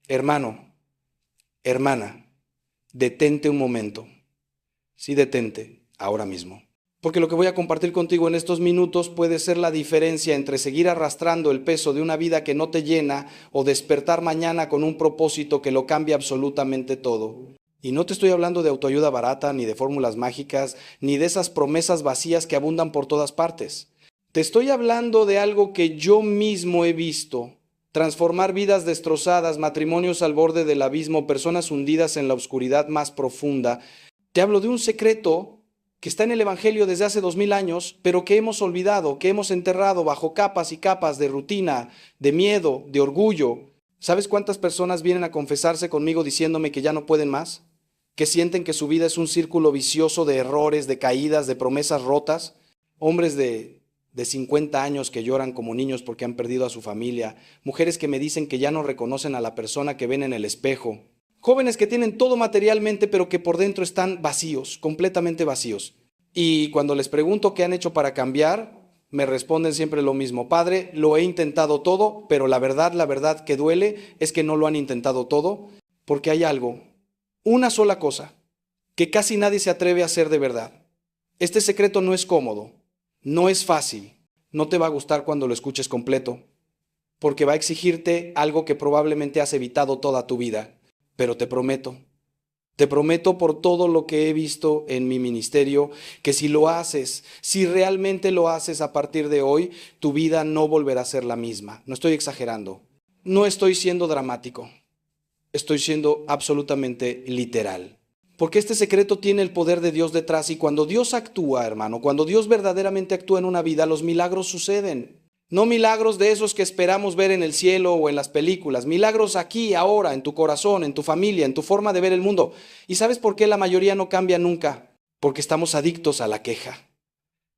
Hermano, hermana, detente un momento. Sí, detente, ahora mismo. Porque lo que voy a compartir contigo en estos minutos puede ser la diferencia entre seguir arrastrando el peso de una vida que no te llena o despertar mañana con un propósito que lo cambia absolutamente todo. Y no te estoy hablando de autoayuda barata, ni de fórmulas mágicas, ni de esas promesas vacías que abundan por todas partes. Te estoy hablando de algo que yo mismo he visto. Transformar vidas destrozadas, matrimonios al borde del abismo, personas hundidas en la oscuridad más profunda. Te hablo de un secreto que está en el Evangelio desde hace 2000 años, pero que hemos olvidado, que hemos enterrado bajo capas y capas de rutina, de miedo, de orgullo. ¿Sabes cuántas personas vienen a confesarse conmigo diciéndome que ya no pueden más? Que sienten que su vida es un círculo vicioso de errores, de caídas, de promesas rotas. Hombres de 50 años que lloran como niños porque han perdido a su familia. Mujeres que me dicen que ya no reconocen a la persona que ven en el espejo. Jóvenes que tienen todo materialmente, pero que por dentro están vacíos, completamente vacíos. Y cuando les pregunto qué han hecho para cambiar, me responden siempre lo mismo. Padre, lo he intentado todo, pero la verdad que duele es que no lo han intentado todo, porque hay algo, una sola cosa, que casi nadie se atreve a hacer de verdad. Este secreto no es cómodo, no es fácil, no te va a gustar cuando lo escuches completo, porque va a exigirte algo que probablemente has evitado toda tu vida. Pero te prometo por todo lo que he visto en mi ministerio, que si lo haces, si realmente lo haces a partir de hoy, tu vida no volverá a ser la misma. No estoy exagerando, no estoy siendo dramático, estoy siendo absolutamente literal. Porque este secreto tiene el poder de Dios detrás y cuando Dios actúa, hermano, cuando Dios verdaderamente actúa en una vida, los milagros suceden. No milagros de esos que esperamos ver en el cielo o en las películas, milagros aquí, ahora, en tu corazón, en tu familia, en tu forma de ver el mundo. ¿Y sabes por qué la mayoría no cambia nunca? Porque estamos adictos a la queja,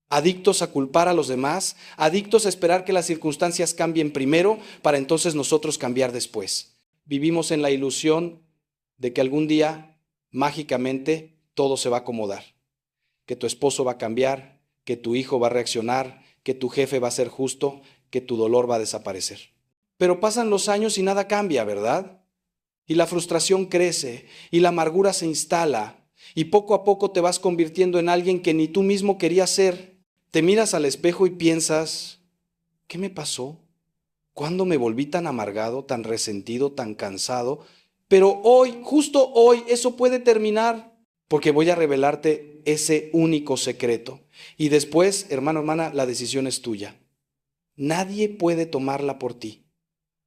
adictos a culpar a los demás, adictos a esperar que las circunstancias cambien primero para entonces nosotros cambiar después. Vivimos en la ilusión de que algún día, mágicamente, todo se va a acomodar, que tu esposo va a cambiar, que tu hijo va a reaccionar, que tu jefe va a ser justo, que tu dolor va a desaparecer. Pero pasan los años y nada cambia, ¿verdad? Y la frustración crece y la amargura se instala y poco a poco te vas convirtiendo en alguien que ni tú mismo querías ser. Te miras al espejo y piensas, ¿qué me pasó? ¿Cuándo me volví tan amargado, tan resentido, tan cansado? Pero hoy, justo hoy, eso puede terminar porque voy a revelarte ese único secreto. Y después, hermano, hermana, la decisión es tuya. Nadie puede tomarla por ti.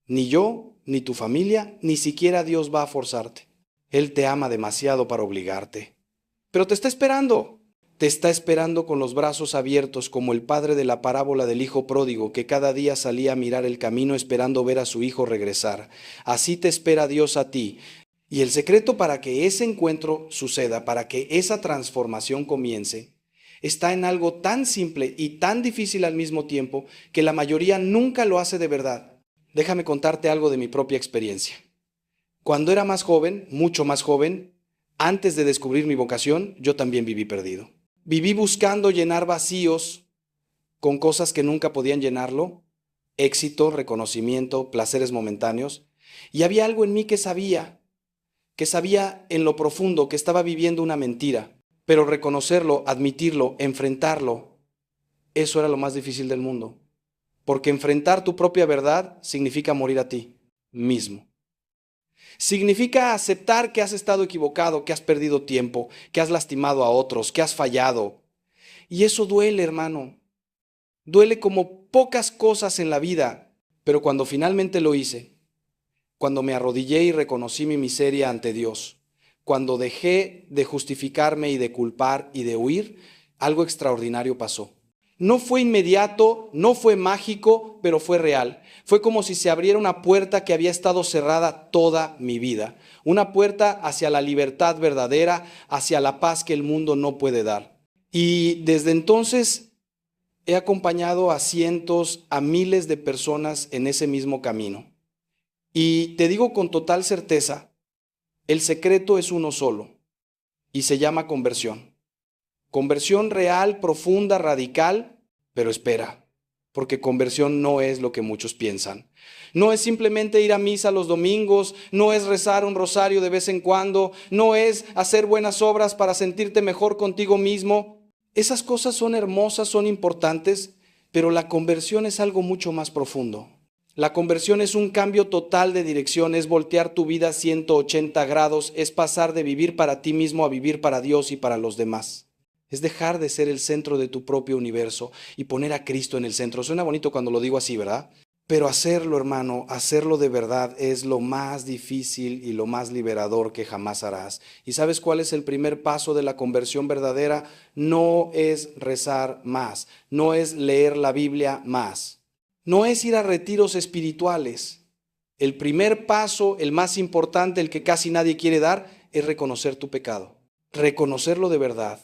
Ni yo, ni tu familia, ni siquiera Dios va a forzarte. Él te ama demasiado para obligarte. Pero te está esperando. Te está esperando con los brazos abiertos como el padre de la parábola del hijo pródigo que cada día salía a mirar el camino esperando ver a su hijo regresar. Así te espera Dios a ti. Y el secreto para que ese encuentro suceda, para que esa transformación comience, está en algo tan simple y tan difícil al mismo tiempo que la mayoría nunca lo hace de verdad. Déjame contarte algo de mi propia experiencia. Cuando era más joven, mucho más joven, antes de descubrir mi vocación, yo también viví perdido. Viví buscando llenar vacíos con cosas que nunca podían llenarlo, éxito, reconocimiento, placeres momentáneos, y había algo en mí que sabía en lo profundo que estaba viviendo una mentira, pero reconocerlo, admitirlo, enfrentarlo, eso era lo más difícil del mundo, porque enfrentar tu propia verdad significa morir a ti mismo. Significa aceptar que has estado equivocado, que has perdido tiempo, que has lastimado a otros, que has fallado. Y eso duele, hermano. Duele como pocas cosas en la vida, pero cuando finalmente lo hice, cuando me arrodillé y reconocí mi miseria ante Dios, cuando dejé de justificarme y de culpar y de huir, algo extraordinario pasó. No fue inmediato, no fue mágico, pero fue real. Fue como si se abriera una puerta que había estado cerrada toda mi vida. Una puerta hacia la libertad verdadera, hacia la paz que el mundo no puede dar. Y desde entonces he acompañado a cientos, a miles de personas en ese mismo camino. Y te digo con total certeza, el secreto es uno solo y se llama conversión. Conversión real, profunda, radical, pero espera, porque conversión no es lo que muchos piensan. No es simplemente ir a misa los domingos, no es rezar un rosario de vez en cuando, no es hacer buenas obras para sentirte mejor contigo mismo. Esas cosas son hermosas, son importantes, pero la conversión es algo mucho más profundo. La conversión es un cambio total de dirección, es voltear tu vida 180 grados, es pasar de vivir para ti mismo a vivir para Dios y para los demás. Es dejar de ser el centro de tu propio universo y poner a Cristo en el centro. Suena bonito cuando lo digo así, ¿verdad? Pero hacerlo, hermano, hacerlo de verdad es lo más difícil y lo más liberador que jamás harás. ¿Y sabes cuál es el primer paso de la conversión verdadera? No es rezar más, no es leer la Biblia más, no es ir a retiros espirituales. El primer paso, el más importante, el que casi nadie quiere dar, es reconocer tu pecado, reconocerlo de verdad.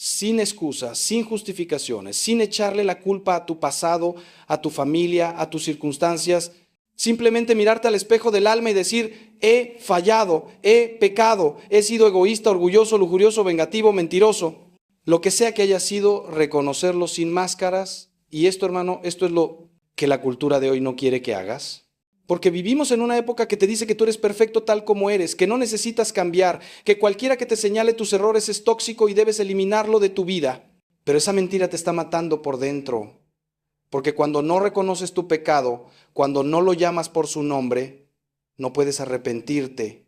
Sin excusas, sin justificaciones, sin echarle la culpa a tu pasado, a tu familia, a tus circunstancias. Simplemente mirarte al espejo del alma y decir, he fallado, he pecado, he sido egoísta, orgulloso, lujurioso, vengativo, mentiroso. Lo que sea que haya sido, reconocerlo sin máscaras. Y esto, hermano, esto es lo que la cultura de hoy no quiere que hagas. Porque vivimos en una época que te dice que tú eres perfecto tal como eres, que no necesitas cambiar, que cualquiera que te señale tus errores es tóxico y debes eliminarlo de tu vida. Pero esa mentira te está matando por dentro. Porque cuando no reconoces tu pecado, cuando no lo llamas por su nombre, no puedes arrepentirte.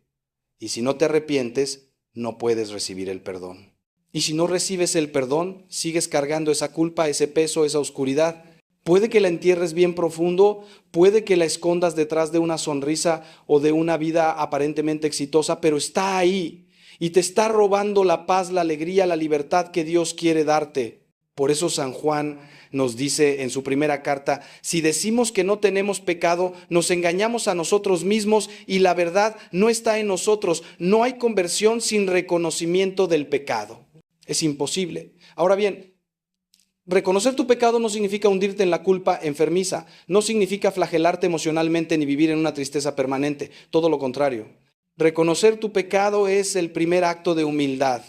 Y si no te arrepientes, no puedes recibir el perdón. Y si no recibes el perdón, sigues cargando esa culpa, ese peso, esa oscuridad. Puede que la entierres bien profundo, puede que la escondas detrás de una sonrisa o de una vida aparentemente exitosa, pero está ahí y te está robando la paz, la alegría, la libertad que Dios quiere darte. Por eso San Juan nos dice en su primera carta, si decimos que no tenemos pecado, nos engañamos a nosotros mismos y la verdad no está en nosotros. No hay conversión sin reconocimiento del pecado. Es imposible. Ahora bien, reconocer tu pecado no significa hundirte en la culpa enfermiza, no significa flagelarte emocionalmente ni vivir en una tristeza permanente, todo lo contrario. Reconocer tu pecado es el primer acto de humildad.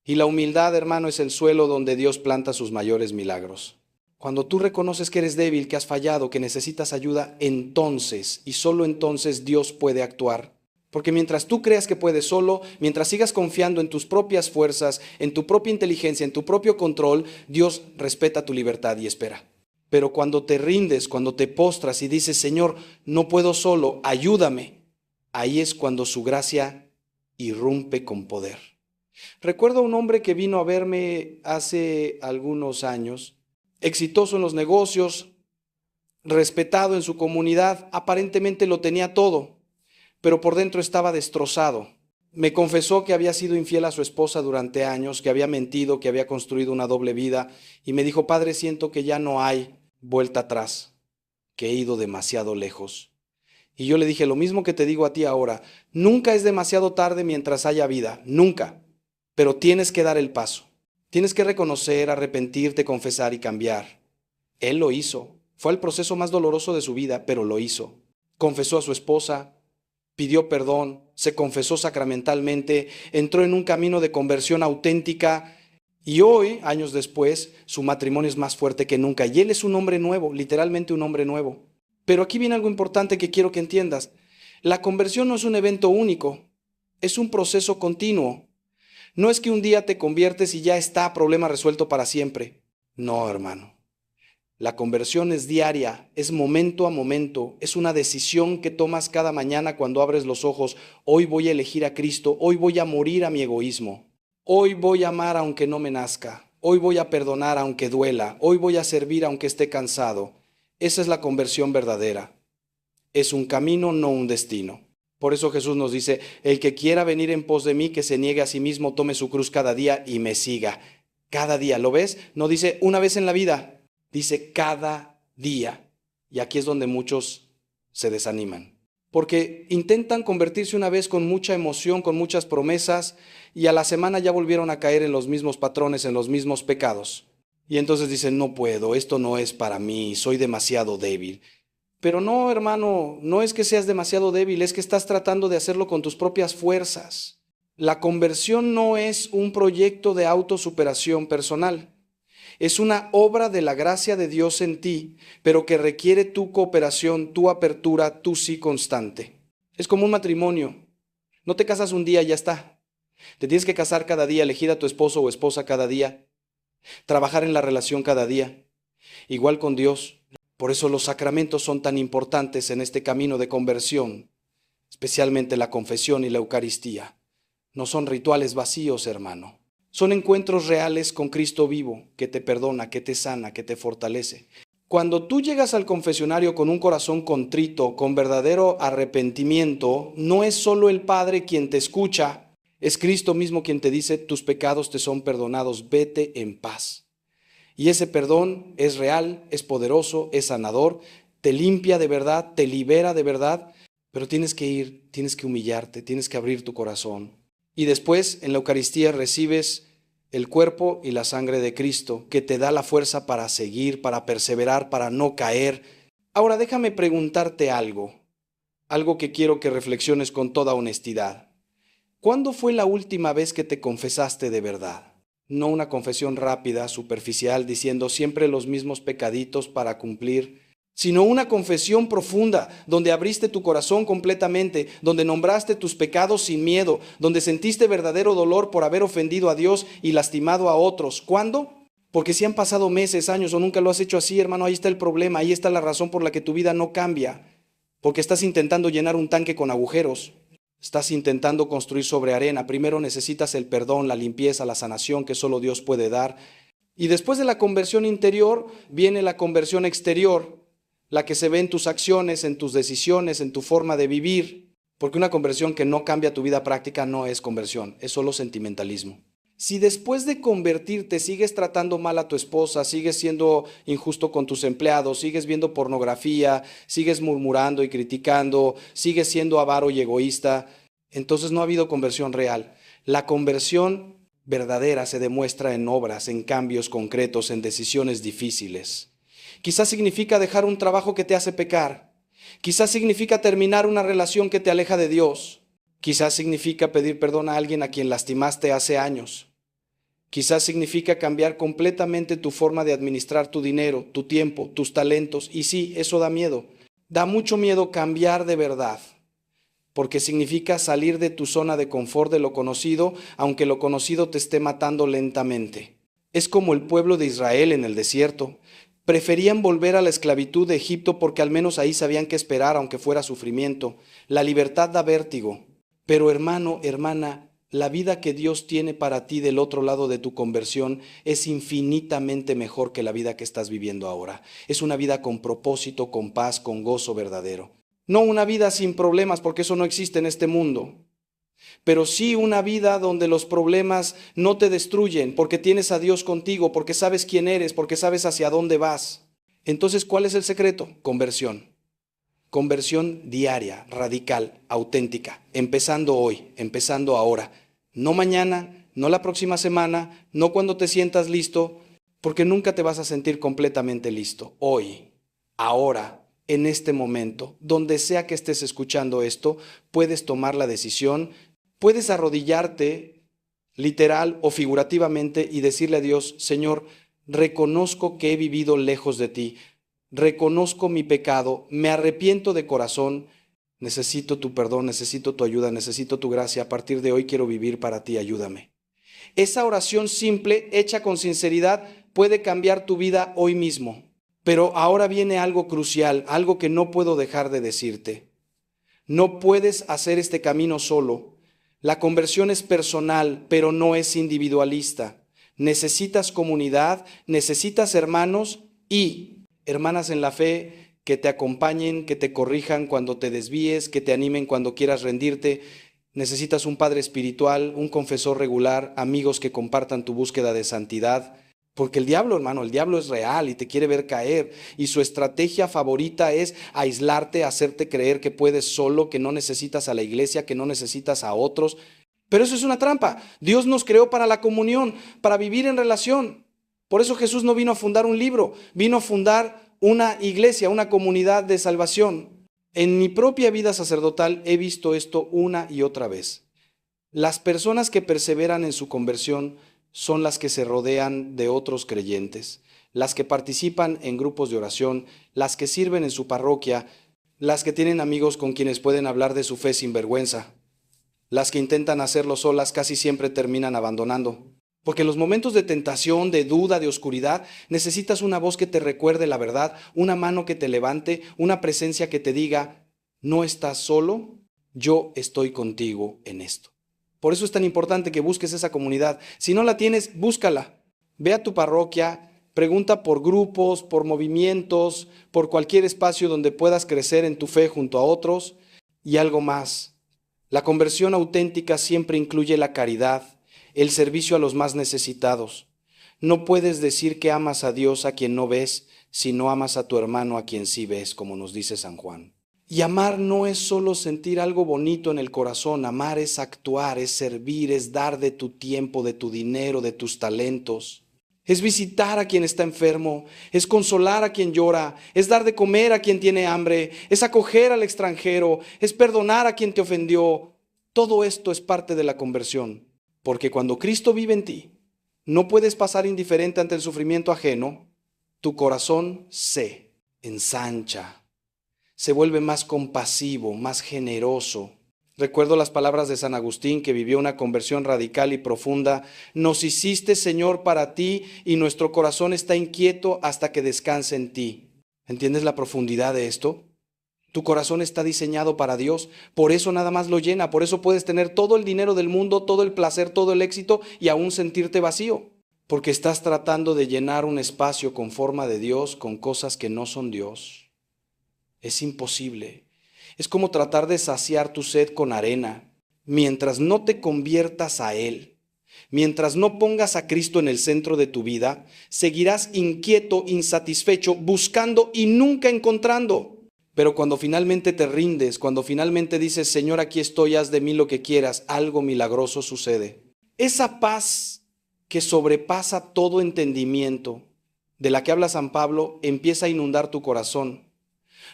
Y la humildad, hermano, es el suelo donde Dios planta sus mayores milagros. Cuando tú reconoces que eres débil, que has fallado, que necesitas ayuda, entonces y solo entonces Dios puede actuar. Porque mientras tú creas que puedes solo, mientras sigas confiando en tus propias fuerzas, en tu propia inteligencia, en tu propio control, Dios respeta tu libertad y espera. Pero cuando te rindes, cuando te postras y dices, Señor, no puedo solo, ayúdame, ahí es cuando su gracia irrumpe con poder. Recuerdo a un hombre que vino a verme hace algunos años, exitoso en los negocios, respetado en su comunidad, aparentemente lo tenía todo, pero por dentro estaba destrozado. Me confesó que había sido infiel a su esposa durante años, que había mentido, que había construido una doble vida, y me dijo, Padre, siento que ya no hay vuelta atrás, que he ido demasiado lejos. Y yo le dije, lo mismo que te digo a ti ahora, nunca es demasiado tarde mientras haya vida, nunca, pero tienes que dar el paso. Tienes que reconocer, arrepentirte, confesar y cambiar. Él lo hizo. Fue el proceso más doloroso de su vida, pero lo hizo. Confesó a su esposa, pidió perdón, se confesó sacramentalmente, entró en un camino de conversión auténtica y hoy, años después, su matrimonio es más fuerte que nunca y él es un hombre nuevo, literalmente un hombre nuevo. Pero aquí viene algo importante que quiero que entiendas. La conversión no es un evento único, es un proceso continuo. No es que un día te conviertes y ya está, problema resuelto para siempre. No, hermano. La conversión es diaria, es momento a momento, es una decisión que tomas cada mañana cuando abres los ojos. Hoy voy a elegir a Cristo, hoy voy a morir a mi egoísmo, hoy voy a amar aunque no me nazca, hoy voy a perdonar aunque duela, hoy voy a servir aunque esté cansado. Esa es la conversión verdadera. Es un camino, no un destino. Por eso Jesús nos dice, el que quiera venir en pos de mí, que se niegue a sí mismo, tome su cruz cada día y me siga. Cada día, ¿lo ves? No dice una vez en la vida, dice cada día. Y aquí es donde muchos se desaniman. Porque intentan convertirse una vez con mucha emoción, con muchas promesas, y a la semana ya volvieron a caer en los mismos patrones, en los mismos pecados. Y entonces dicen, no puedo, esto no es para mí, soy demasiado débil. Pero no, hermano, no es que seas demasiado débil, es que estás tratando de hacerlo con tus propias fuerzas. La conversión no es un proyecto de autosuperación personal. Es una obra de la gracia de Dios en ti, pero que requiere tu cooperación, tu apertura, tu sí constante. Es como un matrimonio. No te casas un día y ya está. Te tienes que casar cada día, elegir a tu esposo o esposa cada día, trabajar en la relación cada día. Igual con Dios. Por eso los sacramentos son tan importantes en este camino de conversión, especialmente la confesión y la Eucaristía. No son rituales vacíos, hermano. Son encuentros reales con Cristo vivo, que te perdona, que te sana, que te fortalece. Cuando tú llegas al confesionario con un corazón contrito, con verdadero arrepentimiento, no es solo el Padre quien te escucha, es Cristo mismo quien te dice, tus pecados te son perdonados, vete en paz. Y ese perdón es real, es poderoso, es sanador, te limpia de verdad, te libera de verdad, pero tienes que ir, tienes que humillarte, tienes que abrir tu corazón. Y después en la Eucaristía recibes el cuerpo y la sangre de Cristo, que te da la fuerza para seguir, para perseverar, para no caer. Ahora déjame preguntarte algo que quiero que reflexiones con toda honestidad. ¿Cuándo fue la última vez que te confesaste de verdad? No una confesión rápida, superficial, diciendo siempre los mismos pecaditos para cumplir, sino una confesión profunda, donde abriste tu corazón completamente, donde nombraste tus pecados sin miedo, donde sentiste verdadero dolor por haber ofendido a Dios y lastimado a otros. ¿Cuándo? Porque si han pasado meses, años o nunca lo has hecho así, hermano, ahí está el problema, ahí está la razón por la que tu vida no cambia, porque estás intentando llenar un tanque con agujeros. Estás intentando construir sobre arena. Primero necesitas el perdón, la limpieza, la sanación que solo Dios puede dar. Y después de la conversión interior viene la conversión exterior, la que se ve en tus acciones, en tus decisiones, en tu forma de vivir. Porque una conversión que no cambia tu vida práctica no es conversión, es solo sentimentalismo. Si después de convertirte sigues tratando mal a tu esposa, sigues siendo injusto con tus empleados, sigues viendo pornografía, sigues murmurando y criticando, sigues siendo avaro y egoísta, entonces no ha habido conversión real. La conversión verdadera se demuestra en obras, en cambios concretos, en decisiones difíciles. Quizás significa dejar un trabajo que te hace pecar. Quizás significa terminar una relación que te aleja de Dios. Quizás significa pedir perdón a alguien a quien lastimaste hace años. Quizás significa cambiar completamente tu forma de administrar tu dinero, tu tiempo, tus talentos. Y sí, eso da miedo. Da mucho miedo cambiar de verdad, porque significa salir de tu zona de confort de lo conocido, aunque lo conocido te esté matando lentamente. Es como el pueblo de Israel en el desierto. Preferían volver a la esclavitud de Egipto porque al menos ahí sabían qué esperar, aunque fuera sufrimiento. La libertad da vértigo. Pero hermano, hermana, la vida que Dios tiene para ti del otro lado de tu conversión es infinitamente mejor que la vida que estás viviendo ahora. Es una vida con propósito, con paz, con gozo verdadero. No una vida sin problemas, porque eso no existe en este mundo. Pero sí una vida donde los problemas no te destruyen, porque tienes a Dios contigo, porque sabes quién eres, porque sabes hacia dónde vas. Entonces, ¿cuál es el secreto? Conversión. Conversión diaria, radical, auténtica, empezando hoy, empezando ahora. No mañana, no la próxima semana, no cuando te sientas listo, porque nunca te vas a sentir completamente listo. Hoy, ahora, en este momento, donde sea que estés escuchando esto, puedes tomar la decisión, puedes arrodillarte, literal o figurativamente, y decirle a Dios, Señor, reconozco que he vivido lejos de ti. Reconozco mi pecado, me arrepiento de corazón, necesito tu perdón, necesito tu ayuda, necesito tu gracia, a partir de hoy quiero vivir para ti, ayúdame. Esa oración simple, hecha con sinceridad, puede cambiar tu vida hoy mismo. Pero ahora viene algo crucial, algo que no puedo dejar de decirte. No puedes hacer este camino solo. La conversión es personal, pero no es individualista. Necesitas comunidad, necesitas hermanos y hermanas en la fe que te acompañen, que te corrijan cuando te desvíes, que te animen cuando quieras rendirte. Necesitas un padre espiritual, un confesor regular, amigos que compartan tu búsqueda de santidad. Porque el diablo, hermano, el diablo es real y te quiere ver caer. Y su estrategia favorita es aislarte, hacerte creer que puedes solo, que no necesitas a la iglesia, que no necesitas a otros. Pero eso es una trampa. Dios nos creó para la comunión, para vivir en relación. Por eso Jesús no vino a fundar un libro, vino a fundar una iglesia, una comunidad de salvación. En mi propia vida sacerdotal he visto esto una y otra vez. Las personas que perseveran en su conversión son las que se rodean de otros creyentes, las que participan en grupos de oración, las que sirven en su parroquia, las que tienen amigos con quienes pueden hablar de su fe sin vergüenza. Las que intentan hacerlo solas casi siempre terminan abandonando. Porque en los momentos de tentación, de duda, de oscuridad, necesitas una voz que te recuerde la verdad, una mano que te levante, una presencia que te diga, no estás solo, yo estoy contigo en esto. Por eso es tan importante que busques esa comunidad. Si no la tienes, búscala. Ve a tu parroquia, pregunta por grupos, por movimientos, por cualquier espacio donde puedas crecer en tu fe junto a otros. Y algo más. La conversión auténtica siempre incluye la caridad, el servicio a los más necesitados. No puedes decir que amas a Dios a quien no ves, si no amas a tu hermano a quien sí ves, como nos dice San Juan. Y amar no es solo sentir algo bonito en el corazón, amar es actuar, es servir, es dar de tu tiempo, de tu dinero, de tus talentos. Es visitar a quien está enfermo, es consolar a quien llora, es dar de comer a quien tiene hambre, es acoger al extranjero, es perdonar a quien te ofendió. Todo esto es parte de la conversión, porque cuando Cristo vive en ti, no puedes pasar indiferente ante el sufrimiento ajeno, tu corazón se ensancha, se vuelve más compasivo, más generoso. Recuerdo las palabras de San Agustín, que vivió una conversión radical y profunda. Nos hiciste, Señor, para ti, y nuestro corazón está inquieto hasta que descanse en ti. ¿Entiendes la profundidad de esto? Tu corazón está diseñado para Dios, por eso nada más lo llena, por eso puedes tener todo el dinero del mundo, todo el placer, todo el éxito y aún sentirte vacío, porque estás tratando de llenar un espacio con forma de Dios con cosas que no son Dios. Es imposible. Es como tratar de saciar tu sed con arena. Mientras no te conviertas a Él, mientras no pongas a Cristo en el centro de tu vida, seguirás inquieto, insatisfecho, buscando y nunca encontrando. Pero cuando finalmente te rindes, cuando finalmente dices, Señor, aquí estoy, haz de mí lo que quieras, algo milagroso sucede. Esa paz que sobrepasa todo entendimiento, de la que habla San Pablo, empieza a inundar tu corazón.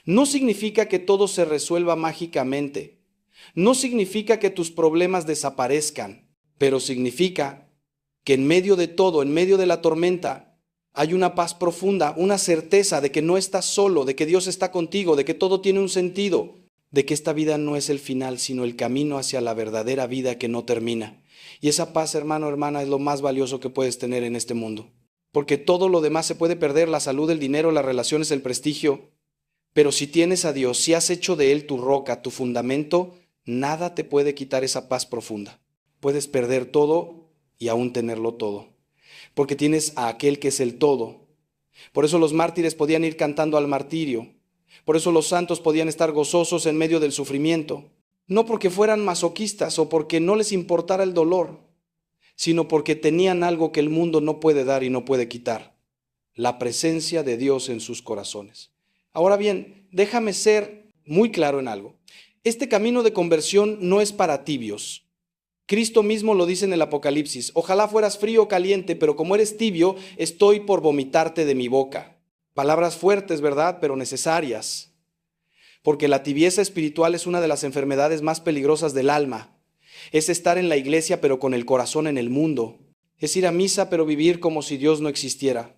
No significa que todo se resuelva mágicamente. No significa que tus problemas desaparezcan, pero significa que en medio de todo, en medio de la tormenta, hay una paz profunda, una certeza de que no estás solo, de que Dios está contigo, de que todo tiene un sentido, de que esta vida no es el final, sino el camino hacia la verdadera vida que no termina. Y esa paz, hermano, hermana, es lo más valioso que puedes tener en este mundo. Porque todo lo demás se puede perder, la salud, el dinero, las relaciones, el prestigio. Pero si tienes a Dios, si has hecho de Él tu roca, tu fundamento, nada te puede quitar esa paz profunda. Puedes perder todo y aún tenerlo todo, porque tienes a aquel que es el todo. Por eso los mártires podían ir cantando al martirio. Por eso los santos podían estar gozosos en medio del sufrimiento. No porque fueran masoquistas o porque no les importara el dolor, sino porque tenían algo que el mundo no puede dar y no puede quitar: la presencia de Dios en sus corazones. Ahora bien, déjame ser muy claro en algo. Este camino de conversión no es para tibios. Cristo mismo lo dice en el Apocalipsis: ojalá fueras frío o caliente, pero como eres tibio, estoy por vomitarte de mi boca. Palabras fuertes, ¿verdad? Pero necesarias. Porque la tibieza espiritual es una de las enfermedades más peligrosas del alma. Es estar en la iglesia pero con el corazón en el mundo. Es ir a misa pero vivir como si Dios no existiera.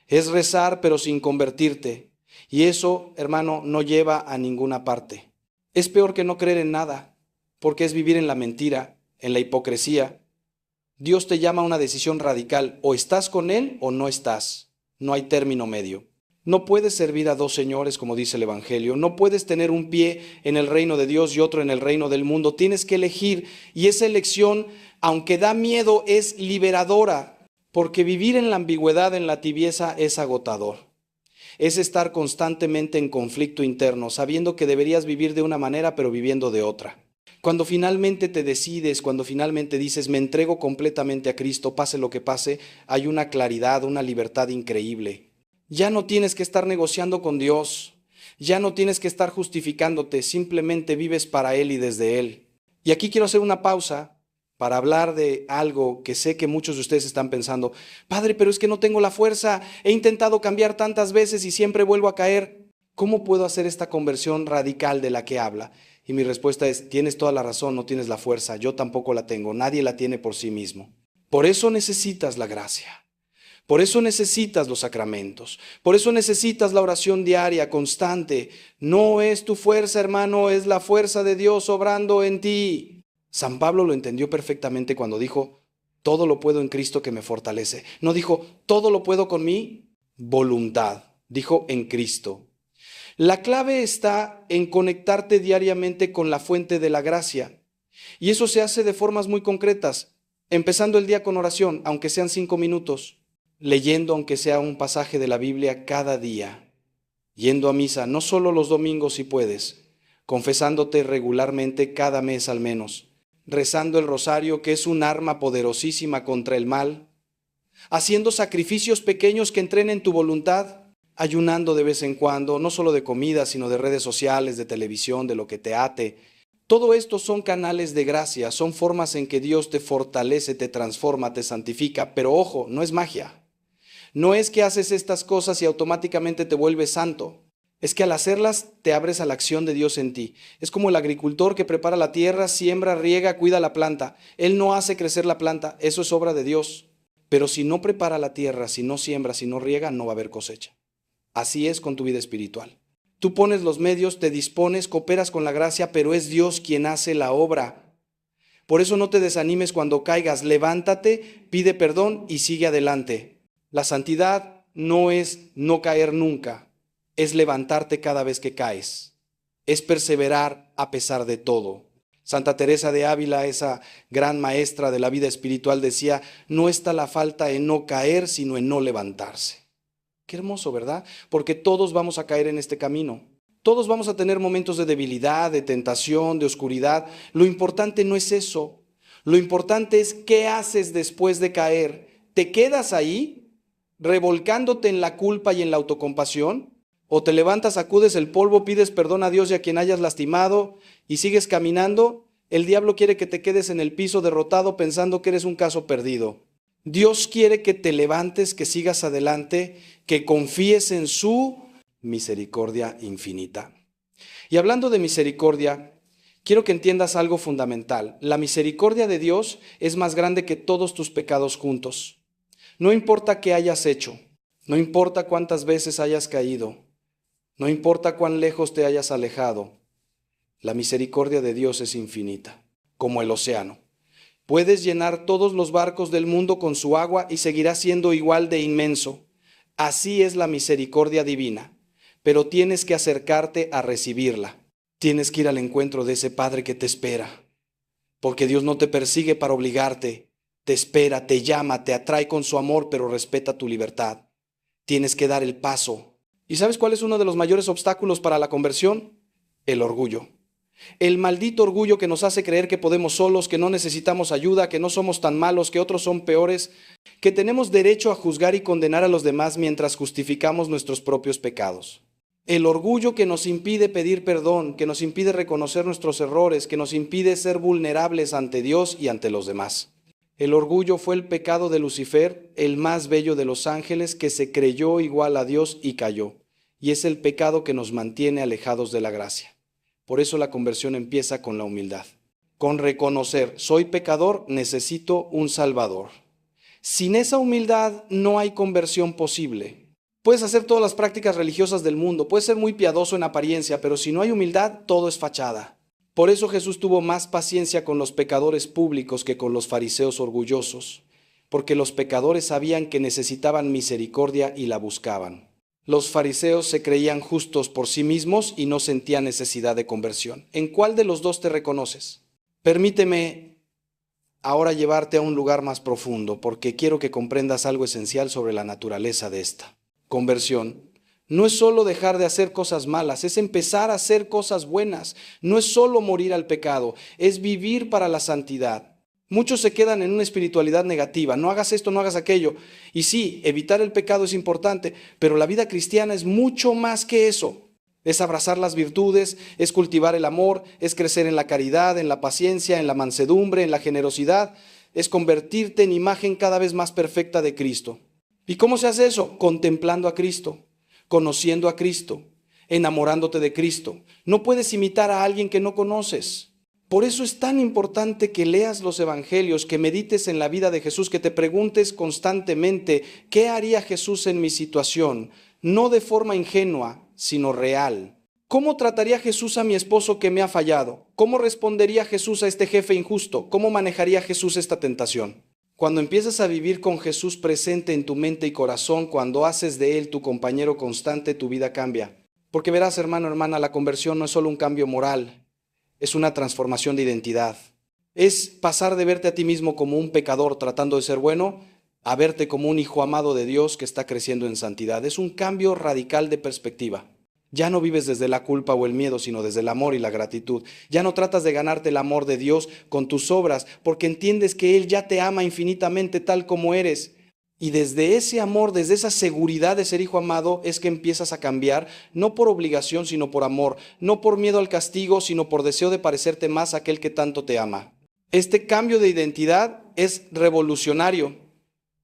Es rezar pero sin convertirte. Y eso, hermano, no lleva a ninguna parte. Es peor que no creer en nada, porque es vivir en la mentira, en la hipocresía. Dios te llama a una decisión radical: o estás con Él o no estás. No hay término medio. No puedes servir a dos señores, como dice el Evangelio. No puedes tener un pie en el reino de Dios y otro en el reino del mundo. Tienes que elegir, y esa elección, aunque da miedo, es liberadora, porque vivir en la ambigüedad, en la tibieza, es agotador. Es estar constantemente en conflicto interno, sabiendo que deberías vivir de una manera, pero viviendo de otra. Cuando finalmente te decides, cuando finalmente dices, me entrego completamente a Cristo, pase lo que pase, hay una claridad, una libertad increíble. Ya no tienes que estar negociando con Dios, ya no tienes que estar justificándote, simplemente vives para Él y desde Él. Y aquí quiero hacer una pausa para hablar de algo que sé que muchos de ustedes están pensando: Padre, pero es que no tengo la fuerza, he intentado cambiar tantas veces y siempre vuelvo a caer. ¿Cómo puedo hacer esta conversión radical de la que habla? Y mi respuesta es: tienes toda la razón, no tienes la fuerza, yo tampoco la tengo, nadie la tiene por sí mismo. Por eso necesitas la gracia. Por eso necesitas los sacramentos. Por eso necesitas la oración diaria, constante. No es tu fuerza, hermano, es la fuerza de Dios obrando en ti. San Pablo lo entendió perfectamente cuando dijo, todo lo puedo en Cristo que me fortalece. No dijo, todo lo puedo con mi voluntad. Dijo, en Cristo. La clave está en conectarte diariamente con la fuente de la gracia. Y eso se hace de formas muy concretas, empezando el día con oración, aunque sean 5 minutos, leyendo aunque sea un pasaje de la Biblia cada día, yendo a misa, no solo los domingos si puedes, confesándote regularmente cada mes al menos, rezando el rosario que es un arma poderosísima contra el mal, haciendo sacrificios pequeños que entrenen tu voluntad, ayunando de vez en cuando, no solo de comida, sino de redes sociales, de televisión, de lo que te ate. Todo esto son canales de gracia, son formas en que Dios te fortalece, te transforma, te santifica. Pero ojo, no es magia. No es que haces estas cosas y automáticamente te vuelves santo. Es que al hacerlas te abres a la acción de Dios en ti. Es como el agricultor que prepara la tierra, siembra, riega, cuida la planta. Él no hace crecer la planta, eso es obra de Dios. Pero si no prepara la tierra, si no siembra, si no riega, no va a haber cosecha. Así es con tu vida espiritual. Tú pones los medios, te dispones, cooperas con la gracia, pero es Dios quien hace la obra. Por eso no te desanimes cuando caigas, levántate, pide perdón y sigue adelante. La santidad no es no caer nunca, es levantarte cada vez que caes, es perseverar a pesar de todo. Santa Teresa de Ávila, esa gran maestra de la vida espiritual, decía, no está la falta en no caer, sino en no levantarse. Qué hermoso, ¿verdad? Porque todos vamos a caer en este camino. Todos vamos a tener momentos de debilidad, de tentación, de oscuridad. Lo importante no es eso. Lo importante es qué haces después de caer. ¿Te quedas ahí, revolcándote en la culpa y en la autocompasión? ¿O te levantas, sacudes el polvo, pides perdón a Dios y a quien hayas lastimado y sigues caminando? El diablo quiere que te quedes en el piso derrotado pensando que eres un caso perdido. Dios quiere que te levantes, que sigas adelante, que confíes en su misericordia infinita. Y hablando de misericordia, quiero que entiendas algo fundamental. La misericordia de Dios es más grande que todos tus pecados juntos. No importa qué hayas hecho, no importa cuántas veces hayas caído, no importa cuán lejos te hayas alejado, la misericordia de Dios es infinita, como el océano. Puedes llenar todos los barcos del mundo con su agua y seguirá siendo igual de inmenso. Así es la misericordia divina, pero tienes que acercarte a recibirla. Tienes que ir al encuentro de ese Padre que te espera, porque Dios no te persigue para obligarte, te espera, te llama, te atrae con su amor, pero respeta tu libertad. Tienes que dar el paso. ¿Y sabes cuál es uno de los mayores obstáculos para la conversión? El orgullo. El maldito orgullo que nos hace creer que podemos solos, que no necesitamos ayuda, que no somos tan malos, que otros son peores, que tenemos derecho a juzgar y condenar a los demás mientras justificamos nuestros propios pecados. El orgullo que nos impide pedir perdón, que nos impide reconocer nuestros errores, que nos impide ser vulnerables ante Dios y ante los demás. El orgullo fue el pecado de Lucifer, el más bello de los ángeles, que se creyó igual a Dios y cayó. Y es el pecado que nos mantiene alejados de la gracia. Por eso la conversión empieza con la humildad, con reconocer, soy pecador, necesito un Salvador. Sin esa humildad no hay conversión posible. Puedes hacer todas las prácticas religiosas del mundo, puedes ser muy piadoso en apariencia, pero si no hay humildad, todo es fachada. Por eso Jesús tuvo más paciencia con los pecadores públicos que con los fariseos orgullosos, porque los pecadores sabían que necesitaban misericordia y la buscaban. Los fariseos se creían justos por sí mismos y no sentían necesidad de conversión. ¿En cuál de los dos te reconoces? Permíteme ahora llevarte a un lugar más profundo, porque quiero que comprendas algo esencial sobre la naturaleza de esta conversión. No es solo dejar de hacer cosas malas, es empezar a hacer cosas buenas. No es solo morir al pecado, es vivir para la santidad. Muchos se quedan en una espiritualidad negativa, no hagas esto, no hagas aquello. Y sí, evitar el pecado es importante, pero la vida cristiana es mucho más que eso. Es abrazar las virtudes, es cultivar el amor, es crecer en la caridad, en la paciencia, en la mansedumbre, en la generosidad. Es convertirte en imagen cada vez más perfecta de Cristo. ¿Y cómo se hace eso? Contemplando a Cristo, conociendo a Cristo, enamorándote de Cristo. No puedes imitar a alguien que no conoces. Por eso es tan importante que leas los evangelios, que medites en la vida de Jesús, que te preguntes constantemente, ¿qué haría Jesús en mi situación? No de forma ingenua, sino real. ¿Cómo trataría Jesús a mi esposo que me ha fallado? ¿Cómo respondería Jesús a este jefe injusto? ¿Cómo manejaría Jesús esta tentación? Cuando empiezas a vivir con Jesús presente en tu mente y corazón, cuando haces de Él tu compañero constante, tu vida cambia. Porque verás, hermano, hermana, la conversión no es solo un cambio moral, es una transformación de identidad. Es pasar de verte a ti mismo como un pecador tratando de ser bueno, a verte como un hijo amado de Dios que está creciendo en santidad. Es un cambio radical de perspectiva. Ya no vives desde la culpa o el miedo, sino desde el amor y la gratitud. Ya no tratas de ganarte el amor de Dios con tus obras, porque entiendes que Él ya te ama infinitamente tal como eres. Y desde ese amor, desde esa seguridad de ser hijo amado, es que empiezas a cambiar, no por obligación, sino por amor, no por miedo al castigo, sino por deseo de parecerte más a aquel que tanto te ama. Este cambio de identidad es revolucionario,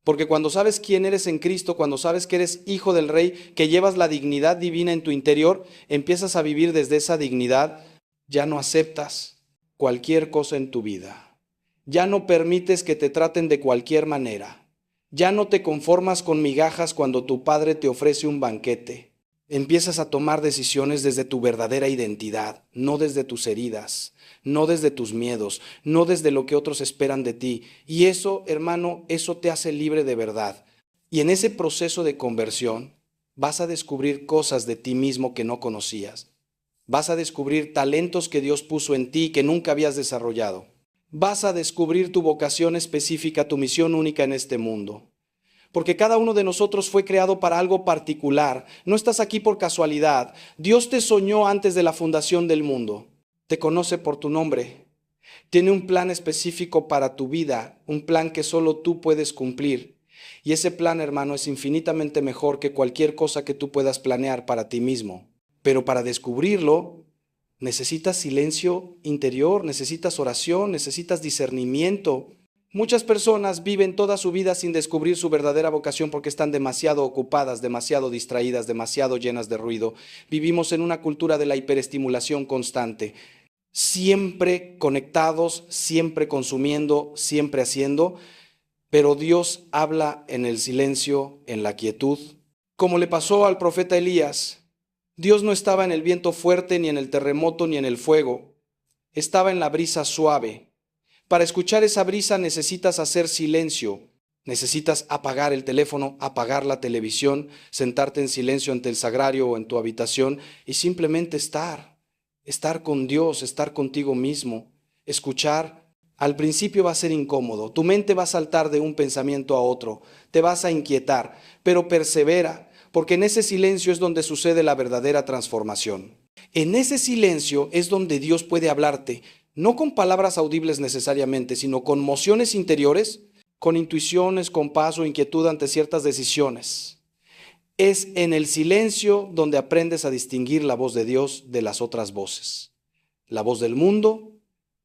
porque cuando sabes quién eres en Cristo, cuando sabes que eres hijo del Rey, que llevas la dignidad divina en tu interior, empiezas a vivir desde esa dignidad, ya no aceptas cualquier cosa en tu vida, ya no permites que te traten de cualquier manera. Ya no te conformas con migajas cuando tu padre te ofrece un banquete. Empiezas a tomar decisiones desde tu verdadera identidad, no desde tus heridas, no desde tus miedos, no desde lo que otros esperan de ti. Y eso, hermano, eso te hace libre de verdad. Y en ese proceso de conversión vas a descubrir cosas de ti mismo que no conocías. Vas a descubrir talentos que Dios puso en ti que nunca habías desarrollado. Vas a descubrir tu vocación específica, tu misión única en este mundo. Porque cada uno de nosotros fue creado para algo particular. No estás aquí por casualidad. Dios te soñó antes de la fundación del mundo. Te conoce por tu nombre. Tiene un plan específico para tu vida, un plan que solo tú puedes cumplir. Y ese plan, hermano, es infinitamente mejor que cualquier cosa que tú puedas planear para ti mismo. Pero para descubrirlo, necesitas silencio interior, necesitas oración, necesitas discernimiento. Muchas personas viven toda su vida sin descubrir su verdadera vocación porque están demasiado ocupadas, demasiado distraídas, demasiado llenas de ruido. Vivimos en una cultura de la hiperestimulación constante, siempre conectados, siempre consumiendo, siempre haciendo, pero Dios habla en el silencio, en la quietud. Como le pasó al profeta Elías, Dios no estaba en el viento fuerte, ni en el terremoto, ni en el fuego. Estaba en la brisa suave. Para escuchar esa brisa necesitas hacer silencio. Necesitas apagar el teléfono, apagar la televisión, sentarte en silencio ante el sagrario o en tu habitación y simplemente estar con Dios, estar contigo mismo, escuchar. Al principio va a ser incómodo, tu mente va a saltar de un pensamiento a otro, te vas a inquietar, pero persevera. Porque en ese silencio es donde sucede la verdadera transformación. En ese silencio es donde Dios puede hablarte, no con palabras audibles necesariamente, sino con mociones interiores, con intuiciones, con paz o inquietud ante ciertas decisiones. Es en el silencio donde aprendes a distinguir la voz de Dios de las otras voces. La voz del mundo,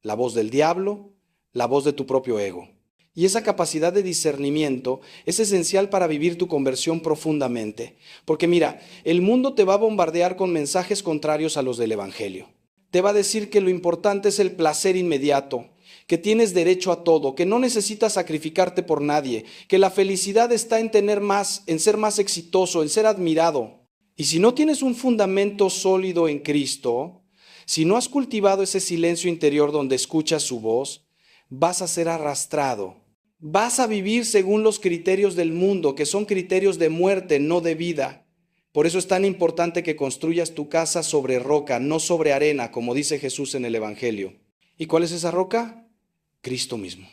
la voz del diablo, la voz de tu propio ego. Y esa capacidad de discernimiento es esencial para vivir tu conversión profundamente. Porque mira, el mundo te va a bombardear con mensajes contrarios a los del Evangelio. Te va a decir que lo importante es el placer inmediato, que tienes derecho a todo, que no necesitas sacrificarte por nadie, que la felicidad está en tener más, en ser más exitoso, en ser admirado. Y si no tienes un fundamento sólido en Cristo, si no has cultivado ese silencio interior donde escuchas su voz, vas a ser arrastrado. Vas a vivir según los criterios del mundo, que son criterios de muerte, no de vida. Por eso es tan importante que construyas tu casa sobre roca, no sobre arena, como dice Jesús en el Evangelio. ¿Y cuál es esa roca? Cristo mismo,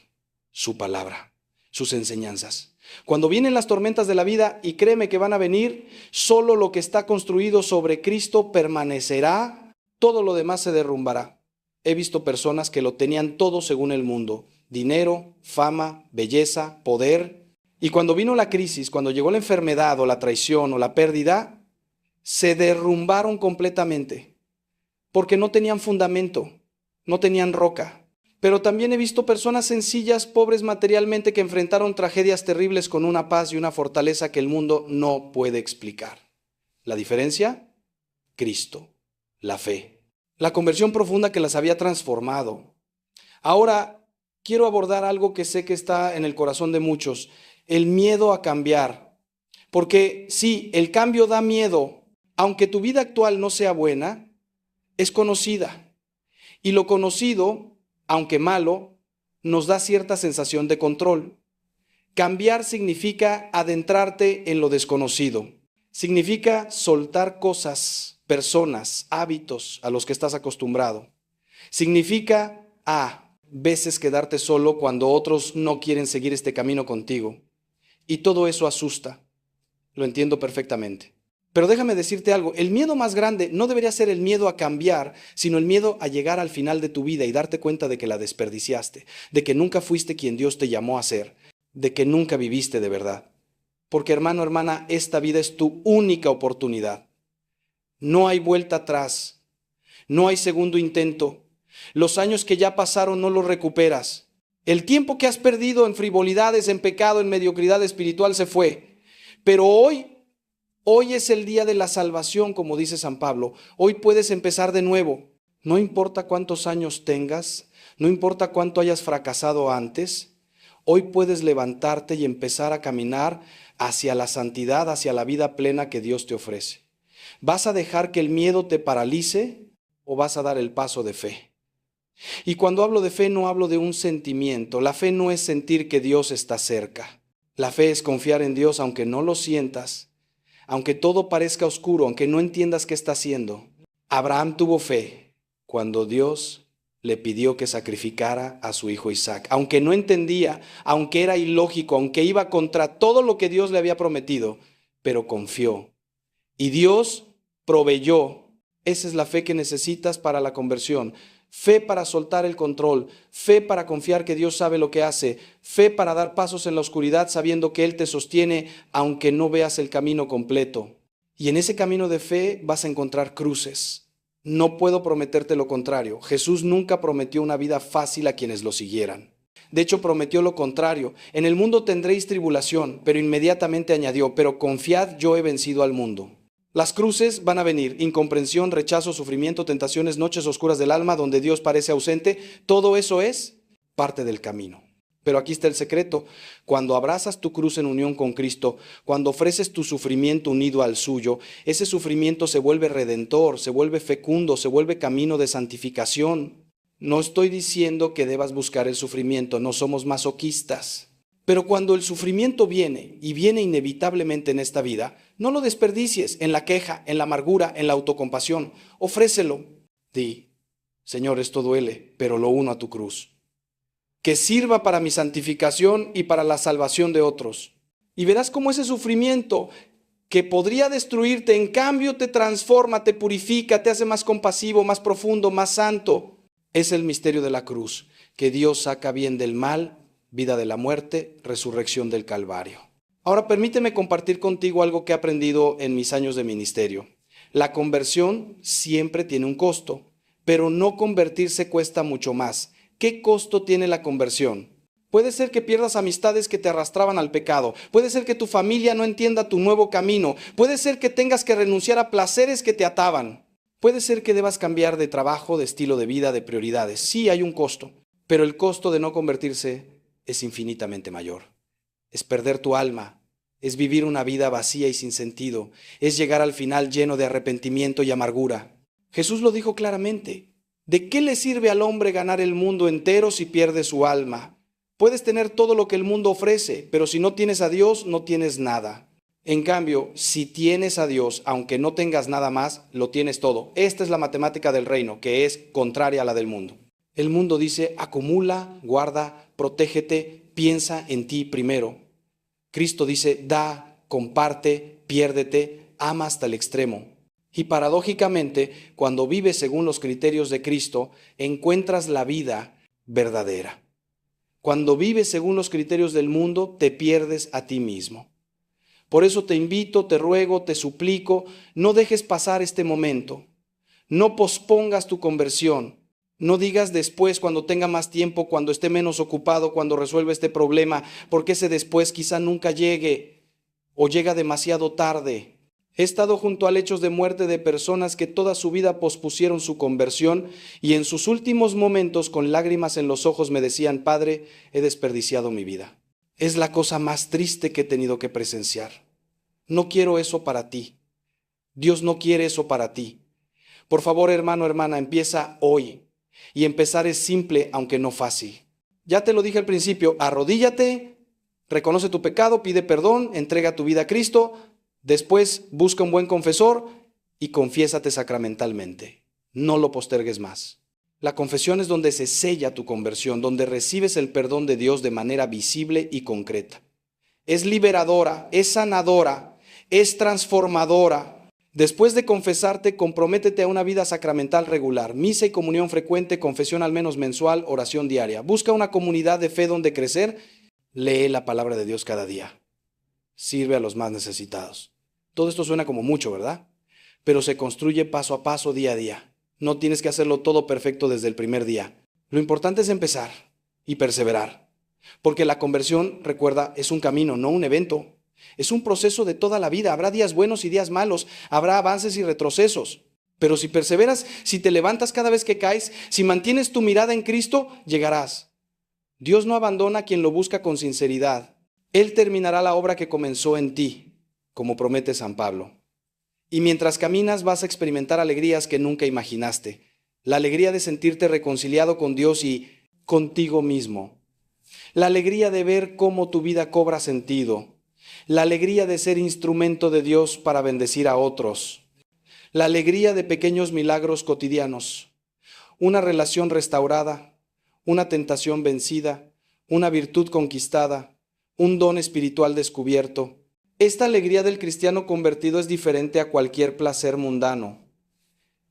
su palabra, sus enseñanzas. Cuando vienen las tormentas de la vida, y créeme que van a venir, solo lo que está construido sobre Cristo permanecerá, todo lo demás se derrumbará. He visto personas que lo tenían todo según el mundo. Dinero, fama, belleza, poder. Y cuando vino la crisis, cuando llegó la enfermedad o la traición o la pérdida, se derrumbaron completamente, porque no tenían fundamento, no tenían roca. Pero también he visto personas sencillas, pobres materialmente, que enfrentaron tragedias terribles con una paz y una fortaleza que el mundo no puede explicar. ¿La diferencia? Cristo, la fe. La conversión profunda que las había transformado. Ahora, quiero abordar algo que sé que está en el corazón de muchos, el miedo a cambiar. Porque sí, el cambio da miedo, aunque tu vida actual no sea buena, es conocida. Y lo conocido, aunque malo, nos da cierta sensación de control. Cambiar significa adentrarte en lo desconocido. Significa soltar cosas, personas, hábitos a los que estás acostumbrado. Significa, veces quedarte solo cuando otros no quieren seguir este camino contigo. Y todo eso asusta. Lo entiendo perfectamente. Pero déjame decirte algo, el miedo más grande no debería ser el miedo a cambiar, sino el miedo a llegar al final de tu vida y darte cuenta de que la desperdiciaste, de que nunca fuiste quien Dios te llamó a ser, de que nunca viviste de verdad. Porque hermano, hermana, esta vida es tu única oportunidad. No hay vuelta atrás, no hay segundo intento. Los años que ya pasaron no los recuperas. El tiempo que has perdido en frivolidades, en pecado, en mediocridad espiritual se fue. Pero hoy es el día de la salvación, como dice San Pablo. Hoy puedes empezar de nuevo. No importa cuántos años tengas, no importa cuánto hayas fracasado antes, hoy puedes levantarte y empezar a caminar hacia la santidad, hacia la vida plena que Dios te ofrece. ¿Vas a dejar que el miedo te paralice o vas a dar el paso de fe? Y cuando hablo de fe no hablo de un sentimiento. La fe no es sentir que Dios está cerca. La fe es confiar en Dios aunque no lo sientas, aunque todo parezca oscuro, aunque no entiendas qué está haciendo. Abraham tuvo fe cuando Dios le pidió que sacrificara a su hijo Isaac. Aunque no entendía, aunque era ilógico, aunque iba contra todo lo que Dios le había prometido, pero confió. Y Dios proveyó. Esa es la fe que necesitas para la conversión. Fe para soltar el control, fe para confiar que Dios sabe lo que hace, fe para dar pasos en la oscuridad sabiendo que Él te sostiene aunque no veas el camino completo. Y en ese camino de fe vas a encontrar cruces. No puedo prometerte lo contrario. Jesús nunca prometió una vida fácil a quienes lo siguieran. De hecho, prometió lo contrario. En el mundo tendréis tribulación, pero inmediatamente añadió, pero confiad, yo he vencido al mundo. Las cruces van a venir, incomprensión, rechazo, sufrimiento, tentaciones, noches oscuras del alma donde Dios parece ausente. Todo eso es parte del camino. Pero aquí está el secreto. Cuando abrazas tu cruz en unión con Cristo, cuando ofreces tu sufrimiento unido al suyo, ese sufrimiento se vuelve redentor, se vuelve fecundo, se vuelve camino de santificación. No estoy diciendo que debas buscar el sufrimiento, no somos masoquistas. Pero cuando el sufrimiento viene, y viene inevitablemente en esta vida, no lo desperdicies en la queja, en la amargura, en la autocompasión. Ofrécelo. Di, Señor, esto duele, pero lo uno a tu cruz. Que sirva para mi santificación y para la salvación de otros. Y verás cómo ese sufrimiento que podría destruirte, en cambio te transforma, te purifica, te hace más compasivo, más profundo, más santo. Es el misterio de la cruz, que Dios saca bien del mal, vida de la muerte, resurrección del Calvario. Ahora permíteme compartir contigo algo que he aprendido en mis años de ministerio. La conversión siempre tiene un costo, pero no convertirse cuesta mucho más. ¿Qué costo tiene la conversión? Puede ser que pierdas amistades que te arrastraban al pecado. Puede ser que tu familia no entienda tu nuevo camino. Puede ser que tengas que renunciar a placeres que te ataban. Puede ser que debas cambiar de trabajo, de estilo de vida, de prioridades. Sí, hay un costo, pero el costo de no convertirse es infinitamente mayor. Es perder tu alma, es vivir una vida vacía y sin sentido, es llegar al final lleno de arrepentimiento y amargura. Jesús lo dijo claramente. ¿De qué le sirve al hombre ganar el mundo entero si pierde su alma? Puedes tener todo lo que el mundo ofrece, pero si no tienes a Dios, no tienes nada. En cambio, si tienes a Dios, aunque no tengas nada más, lo tienes todo. Esta es la matemática del reino, que es contraria a la del mundo. El mundo dice, acumula, guarda, protégete, piensa en ti primero. Cristo dice, da, comparte, piérdete, ama hasta el extremo. Y paradójicamente, cuando vives según los criterios de Cristo, encuentras la vida verdadera. Cuando vives según los criterios del mundo, te pierdes a ti mismo. Por eso te invito, te ruego, te suplico, no dejes pasar este momento. No pospongas tu conversión. No digas después, cuando tenga más tiempo, cuando esté menos ocupado, cuando resuelva este problema, porque ese después quizá nunca llegue o llega demasiado tarde. He estado junto a lechos de muerte de personas que toda su vida pospusieron su conversión y en sus últimos momentos, con lágrimas en los ojos, me decían: Padre, he desperdiciado mi vida. Es la cosa más triste que he tenido que presenciar. No quiero eso para ti. Dios no quiere eso para ti. Por favor, hermano, hermana, empieza hoy. Y empezar es simple, aunque no fácil. Ya te lo dije al principio, arrodíllate, reconoce tu pecado, pide perdón, entrega tu vida a Cristo. Después busca un buen confesor y confiésate sacramentalmente. No lo postergues más. La confesión es donde se sella tu conversión, donde recibes el perdón de Dios de manera visible y concreta. Es liberadora, es sanadora, es transformadora. Después de confesarte, comprométete a una vida sacramental regular, misa y comunión frecuente, confesión al menos mensual, oración diaria. Busca una comunidad de fe donde crecer, lee la palabra de Dios cada día. Sirve a los más necesitados. Todo esto suena como mucho, ¿verdad? Pero se construye paso a paso, día a día. No tienes que hacerlo todo perfecto desde el primer día. Lo importante es empezar y perseverar. Porque la conversión, recuerda, es un camino, no un evento. Es un proceso de toda la vida. Habrá días buenos y días malos. Habrá avances y retrocesos. Pero si perseveras, si te levantas cada vez que caes, si mantienes tu mirada en Cristo, llegarás. Dios no abandona a quien lo busca con sinceridad. Él terminará la obra que comenzó en ti, como promete San Pablo. Y mientras caminas vas a experimentar alegrías que nunca imaginaste. La alegría de sentirte reconciliado con Dios y contigo mismo. La alegría de ver cómo tu vida cobra sentido. La alegría de ser instrumento de Dios para bendecir a otros. La alegría de pequeños milagros cotidianos. Una relación restaurada, una tentación vencida, una virtud conquistada, un don espiritual descubierto. Esta alegría del cristiano convertido es diferente a cualquier placer mundano.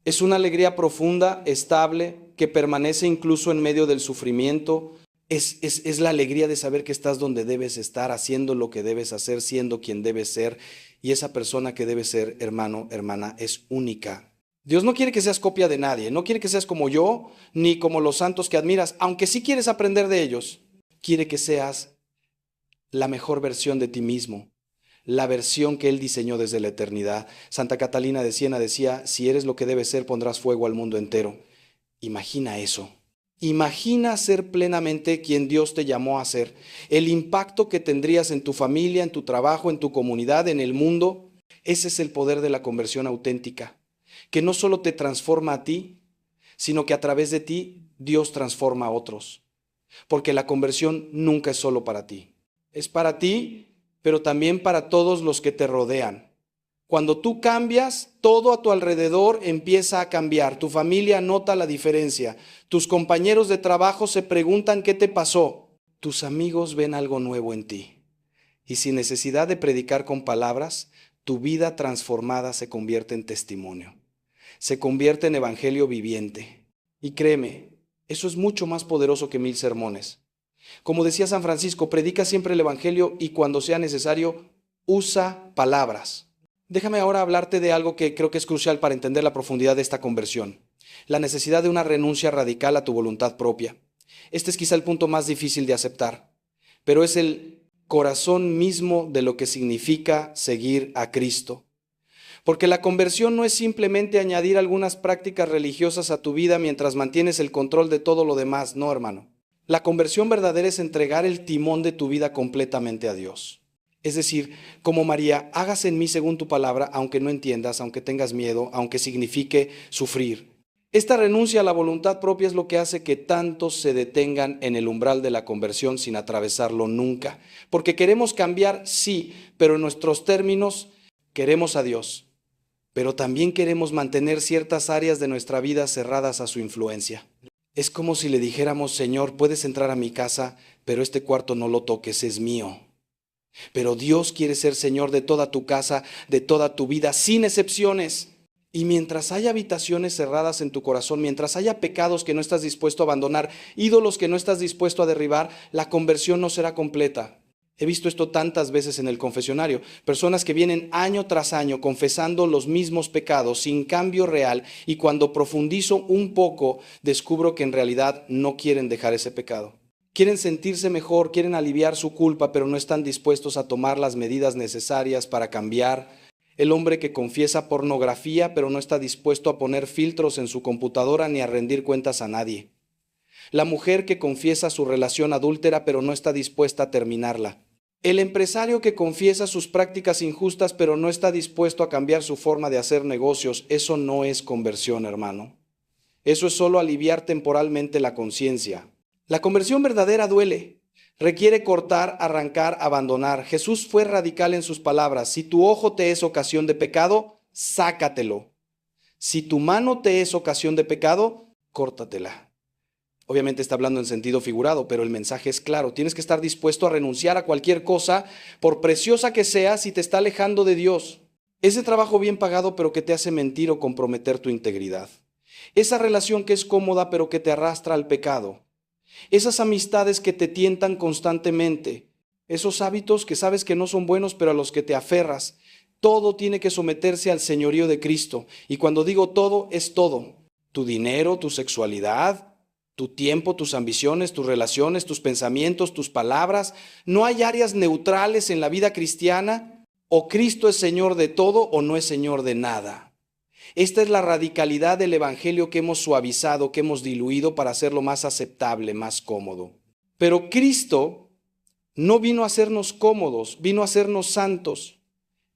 Es una alegría profunda, estable, que permanece incluso en medio del sufrimiento. Es la alegría de saber que estás donde debes estar, haciendo lo que debes hacer, siendo quien debes ser. Y esa persona que debes ser, hermano, hermana, es única. Dios no quiere que seas copia de nadie, no quiere que seas como yo, ni como los santos que admiras, aunque sí quieres aprender de ellos. Quiere que seas la mejor versión de ti mismo, la versión que Él diseñó desde la eternidad. Santa Catalina de Siena decía: si eres lo que debes ser, pondrás fuego al mundo entero. Imagina eso. Imagina ser plenamente quien Dios te llamó a ser. El impacto que tendrías en tu familia, en tu trabajo, en tu comunidad, en el mundo. Ese es el poder de la conversión auténtica, que no solo te transforma a ti, sino que a través de ti Dios transforma a otros. Porque la conversión nunca es solo para ti. Es para ti, pero también para todos los que te rodean. Cuando tú cambias, todo a tu alrededor empieza a cambiar. Tu familia nota la diferencia. Tus compañeros de trabajo se preguntan qué te pasó. Tus amigos ven algo nuevo en ti. Y sin necesidad de predicar con palabras, tu vida transformada se convierte en testimonio. Se convierte en evangelio viviente. Y créeme, eso es mucho más poderoso que 1000 sermones. Como decía San Francisco, predica siempre el evangelio y cuando sea necesario, usa palabras. Déjame ahora hablarte de algo que creo que es crucial para entender la profundidad de esta conversión. La necesidad de una renuncia radical a tu voluntad propia. Este es quizá el punto más difícil de aceptar, pero es el corazón mismo de lo que significa seguir a Cristo. Porque la conversión no es simplemente añadir algunas prácticas religiosas a tu vida mientras mantienes el control de todo lo demás, no, hermano. La conversión verdadera es entregar el timón de tu vida completamente a Dios. Es decir, como María, hágase en mí según tu palabra, aunque no entiendas, aunque tengas miedo, aunque signifique sufrir. Esta renuncia a la voluntad propia es lo que hace que tantos se detengan en el umbral de la conversión sin atravesarlo nunca. Porque queremos cambiar, sí, pero en nuestros términos queremos a Dios. Pero también queremos mantener ciertas áreas de nuestra vida cerradas a su influencia. Es como si le dijéramos: Señor, puedes entrar a mi casa, pero este cuarto no lo toques, es mío. Pero Dios quiere ser Señor de toda tu casa, de toda tu vida, sin excepciones. Y mientras haya habitaciones cerradas en tu corazón, mientras haya pecados que no estás dispuesto a abandonar, ídolos que no estás dispuesto a derribar, la conversión no será completa. He visto esto tantas veces en el confesionario. Personas que vienen año tras año confesando los mismos pecados sin cambio real, y cuando profundizo un poco descubro que en realidad no quieren dejar ese pecado. Quieren sentirse mejor, quieren aliviar su culpa, pero no están dispuestos a tomar las medidas necesarias para cambiar. el hombre que confiesa pornografía pero no está dispuesto a poner filtros en su computadora ni a rendir cuentas a nadie. La mujer que confiesa su relación adúltera pero no está dispuesta a terminarla. El empresario que confiesa sus prácticas injustas pero no está dispuesto a cambiar su forma de hacer negocios. Eso no es conversión, hermano. Eso es solo aliviar temporalmente la conciencia. La conversión verdadera duele. Requiere cortar, arrancar, abandonar. Jesús fue radical en sus palabras. Si tu ojo te es ocasión de pecado, sácatelo. Si tu mano te es ocasión de pecado, córtatela. Obviamente está hablando en sentido figurado, pero el mensaje es claro. Tienes que estar dispuesto a renunciar a cualquier cosa, por preciosa que sea, si te está alejando de Dios. Ese trabajo bien pagado, pero que te hace mentir o comprometer tu integridad. Esa relación que es cómoda, pero que te arrastra al pecado. Esas amistades que te tientan constantemente. Esos hábitos que sabes que no son buenos, pero a los que te aferras. Todo tiene que someterse al señorío de Cristo. Y cuando digo todo, es todo. Tu dinero, tu sexualidad, tu tiempo, tus ambiciones, tus relaciones, tus pensamientos, tus palabras. No hay áreas neutrales en la vida cristiana. O Cristo es Señor de todo o no es Señor de nada. Esta es la radicalidad del evangelio que hemos suavizado, que hemos diluido para hacerlo más aceptable, más cómodo. Pero Cristo no vino a hacernos cómodos, vino a hacernos santos.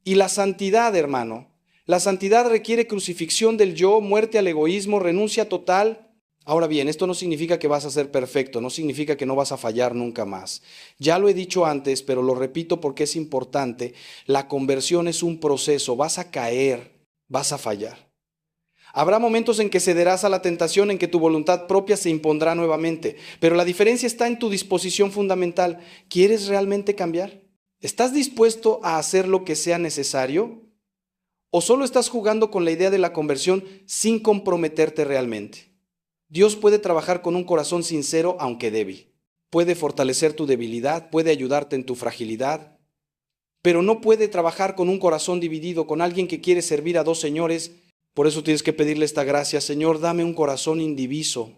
Y la santidad, hermano, la santidad requiere crucifixión del yo, muerte al egoísmo, renuncia total. Ahora bien, esto no significa que vas a ser perfecto, no significa que no vas a fallar nunca más. Ya lo he dicho antes, pero lo repito porque es importante. La conversión es un proceso, vas a caer, vas a fallar. Habrá momentos en que cederás a la tentación, en que tu voluntad propia se impondrá nuevamente, pero la diferencia está en tu disposición fundamental. ¿Quieres realmente cambiar? ¿Estás dispuesto a hacer lo que sea necesario? ¿O solo estás jugando con la idea de la conversión sin comprometerte realmente? Dios puede trabajar con un corazón sincero aunque débil. Puede fortalecer tu debilidad, puede ayudarte en tu fragilidad, pero no puede trabajar con un corazón dividido, con alguien que quiere servir a dos señores. Por eso tienes que pedirle esta gracia: Señor, dame un corazón indiviso.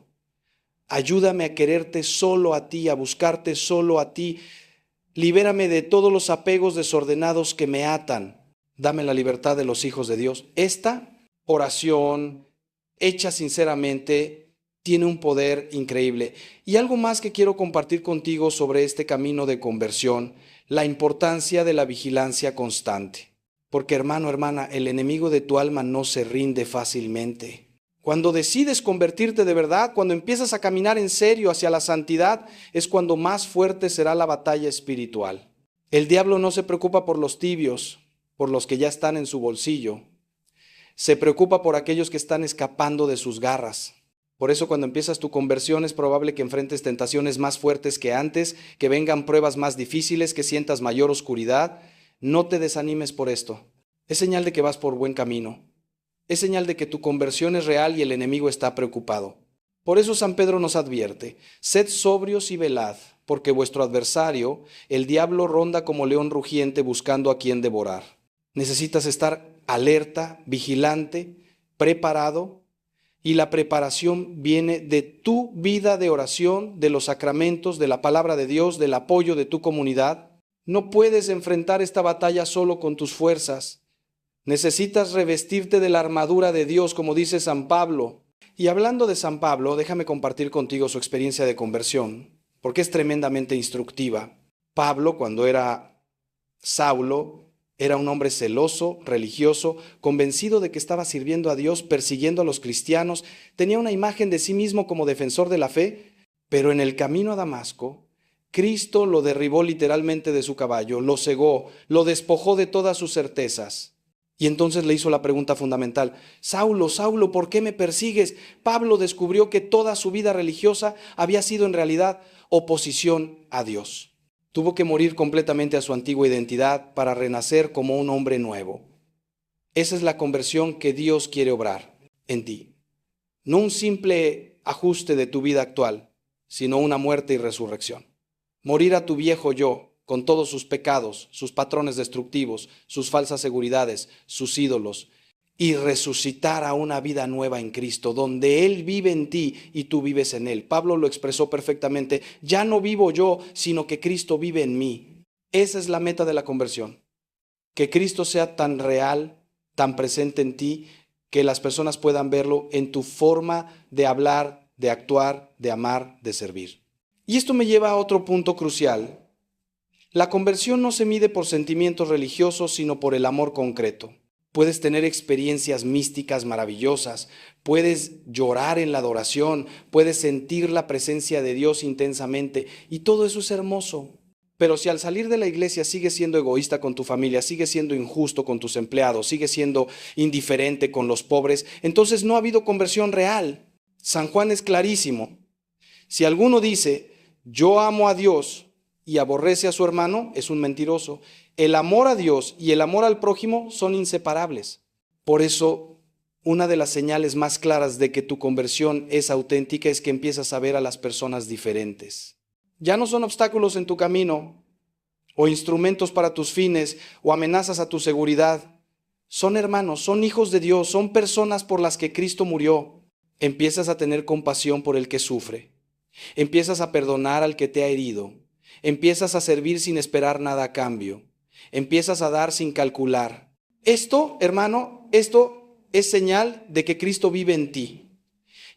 Ayúdame a quererte solo a ti, a buscarte solo a ti. Libérame de todos los apegos desordenados que me atan. Dame la libertad de los hijos de Dios. Esta oración, hecha sinceramente, tiene un poder increíble. Y algo más que quiero compartir contigo sobre este camino de conversión: la importancia de la vigilancia constante. Porque, hermano, hermana, el enemigo de tu alma no se rinde fácilmente. Cuando decides convertirte de verdad, cuando empiezas a caminar en serio hacia la santidad, es cuando más fuerte será la batalla espiritual. El diablo no se preocupa por los tibios, por los que ya están en su bolsillo. Se preocupa por aquellos que están escapando de sus garras. Por eso cuando empiezas tu conversión es probable que enfrentes tentaciones más fuertes que antes, que vengan pruebas más difíciles, que sientas mayor oscuridad. No te desanimes por esto. Es señal de que vas por buen camino. Es señal de que tu conversión es real y el enemigo está preocupado. Por eso San Pedro nos advierte: sed sobrios y velad, porque vuestro adversario, el diablo, ronda como león rugiente buscando a quien devorar. Necesitas estar alerta, vigilante, preparado. Y la preparación viene de tu vida de oración, de los sacramentos, de la palabra de Dios, del apoyo de tu comunidad. No puedes enfrentar esta batalla solo con tus fuerzas. Necesitas revestirte de la armadura de Dios, como dice San Pablo. Y hablando de San Pablo, déjame compartir contigo su experiencia de conversión, porque es tremendamente instructiva. Pablo, cuando era Saulo, era un hombre celoso, religioso, convencido de que estaba sirviendo a Dios, persiguiendo a los cristianos. Tenía una imagen de sí mismo como defensor de la fe, pero en el camino a Damasco, Cristo lo derribó literalmente de su caballo, lo cegó, lo despojó de todas sus certezas. Y entonces le hizo la pregunta fundamental: Saulo, Saulo, ¿por qué me persigues? Pablo descubrió que toda su vida religiosa había sido en realidad oposición a Dios. Tuvo que morir completamente a su antigua identidad para renacer como un hombre nuevo. Esa es la conversión que Dios quiere obrar en ti. No un simple ajuste de tu vida actual, sino una muerte y resurrección. Morir a tu viejo yo, con todos sus pecados, sus patrones destructivos, sus falsas seguridades, sus ídolos, y resucitar a una vida nueva en Cristo, donde Él vive en ti y tú vives en Él. Pablo lo expresó perfectamente: ya no vivo yo, sino que Cristo vive en mí. Esa es la meta de la conversión. Que Cristo sea tan real, tan presente en ti, que las personas puedan verlo en tu forma de hablar, de actuar, de amar, de servir. Y esto me lleva a otro punto crucial. La conversión no se mide por sentimientos religiosos, sino por el amor concreto. Puedes tener experiencias místicas maravillosas, puedes llorar en la adoración, puedes sentir la presencia de Dios intensamente, y todo eso es hermoso. Pero si al salir de la iglesia sigues siendo egoísta con tu familia, sigues siendo injusto con tus empleados, sigues siendo indiferente con los pobres, entonces no ha habido conversión real. San Juan es clarísimo. Si alguno dice, yo amo a Dios y aborrece a su hermano, es un mentiroso. El amor a Dios y el amor al prójimo son inseparables. Por eso, una de las señales más claras de que tu conversión es auténtica es que empiezas a ver a las personas diferentes. Ya no son obstáculos en tu camino, o instrumentos para tus fines, o amenazas a tu seguridad. Son hermanos, son hijos de Dios, son personas por las que Cristo murió. Empiezas a tener compasión por el que sufre. Empiezas a perdonar al que te ha herido. Empiezas a servir sin esperar nada a cambio. Empiezas a dar sin calcular. Esto, hermano, esto es señal de que Cristo vive en ti.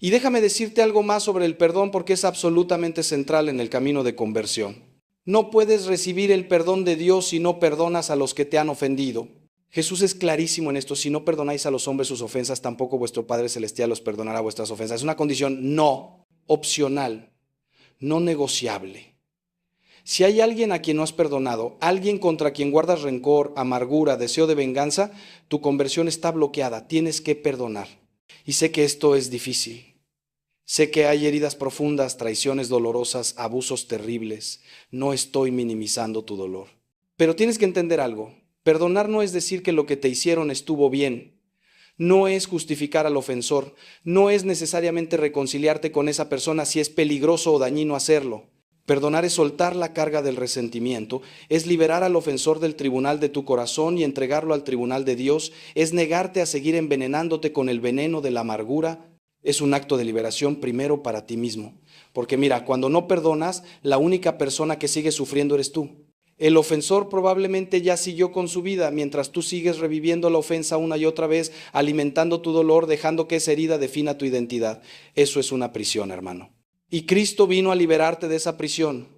Y déjame decirte algo más sobre el perdón, porque es absolutamente central en el camino de conversión. No puedes recibir el perdón de Dios si no perdonas a los que te han ofendido. Jesús es clarísimo en esto: si no perdonáis a los hombres sus ofensas, tampoco vuestro Padre Celestial os perdonará vuestras ofensas. Es una condición no opcional, no negociable. Si hay alguien a quien no has perdonado, alguien contra quien guardas rencor, amargura, deseo de venganza, tu conversión está bloqueada. Tienes que perdonar. Y sé que esto es difícil. Sé que hay heridas profundas, traiciones dolorosas, abusos terribles. No estoy minimizando tu dolor. Pero tienes que entender algo. Perdonar no es decir que lo que te hicieron estuvo bien. No es justificar al ofensor. No es necesariamente reconciliarte con esa persona si es peligroso o dañino hacerlo. Perdonar es soltar la carga del resentimiento, es liberar al ofensor del tribunal de tu corazón y entregarlo al tribunal de Dios, es negarte a seguir envenenándote con el veneno de la amargura. Es un acto de liberación primero para ti mismo. Porque mira, cuando no perdonas, la única persona que sigue sufriendo eres tú. El ofensor probablemente ya siguió con su vida mientras tú sigues reviviendo la ofensa una y otra vez, alimentando tu dolor, dejando que esa herida defina tu identidad. Eso es una prisión, hermano. Y Cristo vino a liberarte de esa prisión,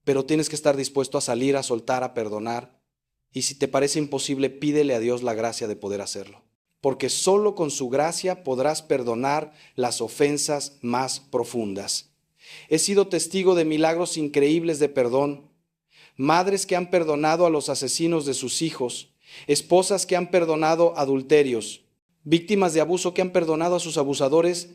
pero tienes que estar dispuesto a salir, a soltar, a perdonar. Y si te parece imposible, pídele a Dios la gracia de poder hacerlo. Porque solo con su gracia podrás perdonar las ofensas más profundas. He sido testigo de milagros increíbles de perdón. Madres que han perdonado a los asesinos de sus hijos, esposas que han perdonado adulterios, víctimas de abuso que han perdonado a sus abusadores,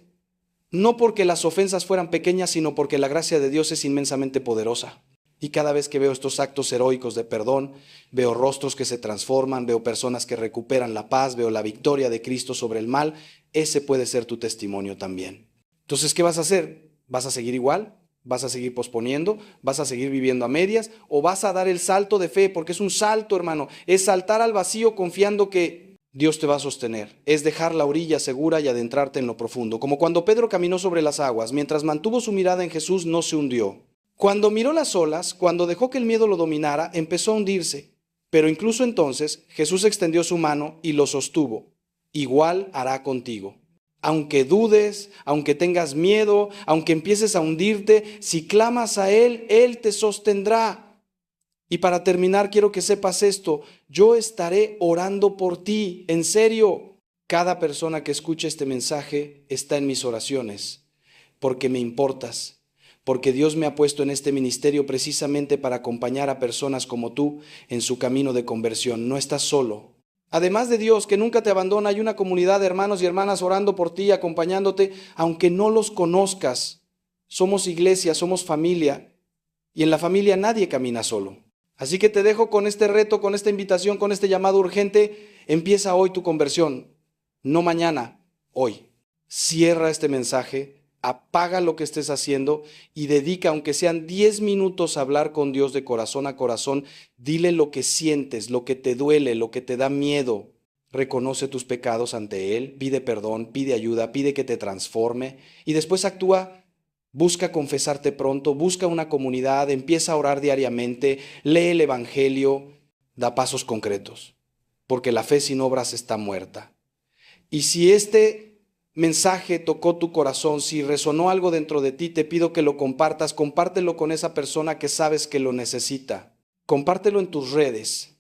no porque las ofensas fueran pequeñas, sino porque la gracia de Dios es inmensamente poderosa. Y cada vez que veo estos actos heroicos de perdón, veo rostros que se transforman, veo personas que recuperan la paz, veo la victoria de Cristo sobre el mal. Ese puede ser tu testimonio también. Entonces, ¿qué vas a hacer? ¿Vas a seguir igual? ¿Vas a seguir posponiendo? ¿Vas a seguir viviendo a medias? ¿O vas a dar el salto de fe? Porque es un salto, hermano. Es saltar al vacío confiando que Dios te va a sostener. Es dejar la orilla segura y adentrarte en lo profundo. Como cuando Pedro caminó sobre las aguas, mientras mantuvo su mirada en Jesús, no se hundió. Cuando miró las olas, cuando dejó que el miedo lo dominara, empezó a hundirse. Pero incluso entonces, Jesús extendió su mano y lo sostuvo. Igual hará contigo. Aunque dudes, aunque tengas miedo, aunque empieces a hundirte, si clamas a Él, Él te sostendrá. Y para terminar, quiero que sepas esto: yo estaré orando por ti, en serio. Cada persona que escuche este mensaje está en mis oraciones, porque me importas, porque Dios me ha puesto en este ministerio precisamente para acompañar a personas como tú en su camino de conversión. No estás solo. Además de Dios, que nunca te abandona, hay una comunidad de hermanos y hermanas orando por ti, acompañándote, aunque no los conozcas. Somos iglesia, somos familia, y en la familia nadie camina solo. Así que te dejo con este reto, con esta invitación, con este llamado urgente. Empieza hoy tu conversión, no mañana, hoy. Cierra este mensaje, apaga lo que estés haciendo y dedica, aunque sean 10 minutos, a hablar con Dios de corazón a corazón. Dile lo que sientes, lo que te duele, lo que te da miedo. Reconoce tus pecados ante Él, pide perdón, pide ayuda, pide que te transforme y después actúa. Busca confesarte pronto, busca una comunidad, empieza a orar diariamente, lee el Evangelio, da pasos concretos. porque la fe sin obras está muerta. Y si este mensaje tocó tu corazón, si resonó algo dentro de ti, te pido que lo compartas, compártelo con esa persona que sabes que lo necesita. Compártelo en tus redes.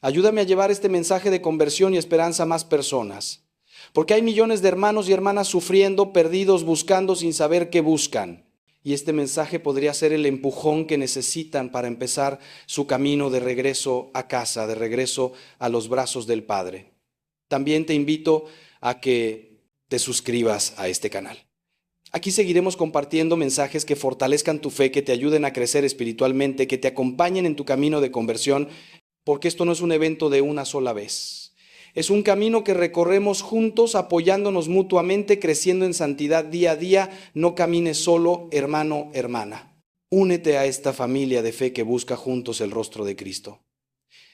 Ayúdame a llevar este mensaje de conversión y esperanza a más personas, porque hay millones de hermanos y hermanas sufriendo, perdidos, buscando sin saber qué buscan. Y este mensaje podría ser el empujón que necesitan para empezar su camino de regreso a casa, de regreso a los brazos del Padre. También te invito a que te suscribas a este canal. Aquí seguiremos compartiendo mensajes que fortalezcan tu fe, que te ayuden a crecer espiritualmente, que te acompañen en tu camino de conversión, porque esto no es un evento de una sola vez. Es un camino que recorremos juntos, apoyándonos mutuamente, creciendo en santidad día a día. No camines solo, hermano, hermana. Únete a esta familia de fe que busca juntos el rostro de Cristo.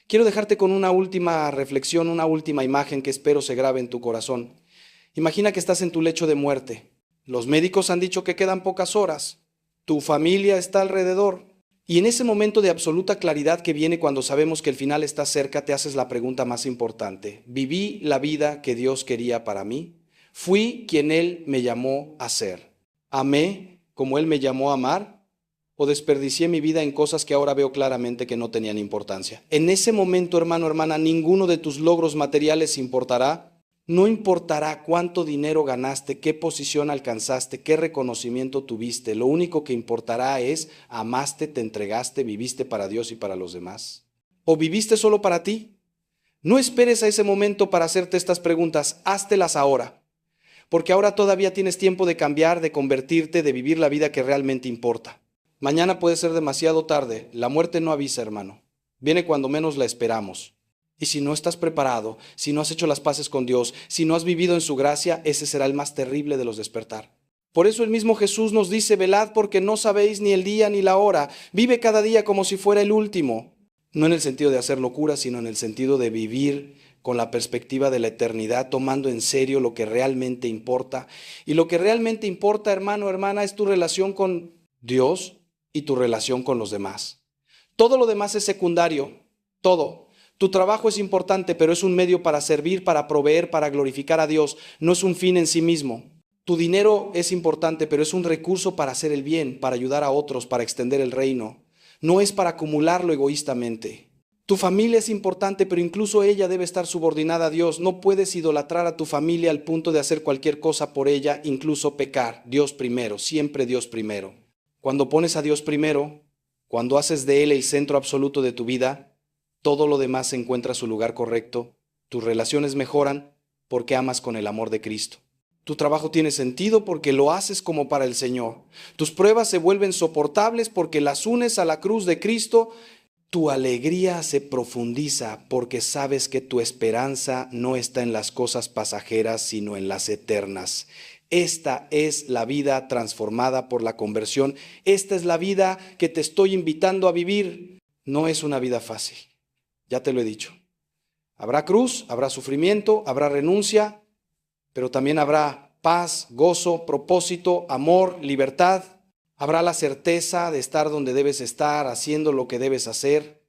Quiero dejarte con una última reflexión, una última imagen que espero se grabe en tu corazón. Imagina que estás en tu lecho de muerte. Los médicos han dicho que quedan pocas horas. Tu familia está alrededor. Y en ese momento de absoluta claridad que viene cuando sabemos que el final está cerca, te haces la pregunta más importante. ¿Viví la vida que Dios quería para mí? ¿Fui quien Él me llamó a ser? ¿Amé como Él me llamó a amar? ¿O desperdicié mi vida en cosas que ahora veo claramente que no tenían importancia? En ese momento, hermano, hermana, ninguno de tus logros materiales importará. No importará cuánto dinero ganaste, qué posición alcanzaste, qué reconocimiento tuviste. Lo único que importará es, amaste, te entregaste, viviste para Dios y para los demás. ¿O viviste solo para ti? No esperes a ese momento para hacerte estas preguntas, háztelas ahora. Porque ahora todavía tienes tiempo de cambiar, de convertirte, de vivir la vida que realmente importa. Mañana puede ser demasiado tarde. La muerte no avisa, hermano. Viene cuando menos la esperamos. Y si no estás preparado, si no has hecho las paces con Dios, si no has vivido en su gracia, ese será el más terrible de los despertar. Por eso el mismo Jesús nos dice, velad porque no sabéis ni el día ni la hora. Vive cada día como si fuera el último. No en el sentido de hacer locura, sino en el sentido de vivir con la perspectiva de la eternidad, tomando en serio lo que realmente importa. Y lo que realmente importa, hermano, hermana, es tu relación con Dios y tu relación con los demás. Todo lo demás es secundario, todo. Tu trabajo es importante, pero es un medio para servir, para proveer, para glorificar a Dios. No es un fin en sí mismo. Tu dinero es importante, pero es un recurso para hacer el bien, para ayudar a otros, para extender el reino. No es para acumularlo egoístamente. Tu familia es importante, pero incluso ella debe estar subordinada a Dios. No puedes idolatrar a tu familia al punto de hacer cualquier cosa por ella, incluso pecar. Dios primero, siempre Dios primero. Cuando pones a Dios primero, cuando haces de Él el centro absoluto de tu vida, todo lo demás encuentra su lugar correcto, tus relaciones mejoran porque amas con el amor de Cristo. Tu trabajo tiene sentido porque lo haces como para el Señor. Tus pruebas se vuelven soportables porque las unes a la cruz de Cristo. Tu alegría se profundiza porque sabes que tu esperanza no está en las cosas pasajeras, sino en las eternas. Esta es la vida transformada por la conversión. Esta es la vida que te estoy invitando a vivir. No es una vida fácil. Ya te lo he dicho. Habrá cruz, habrá sufrimiento, habrá renuncia, pero también habrá paz, gozo, propósito, amor, libertad. Habrá la certeza de estar donde debes estar, haciendo lo que debes hacer.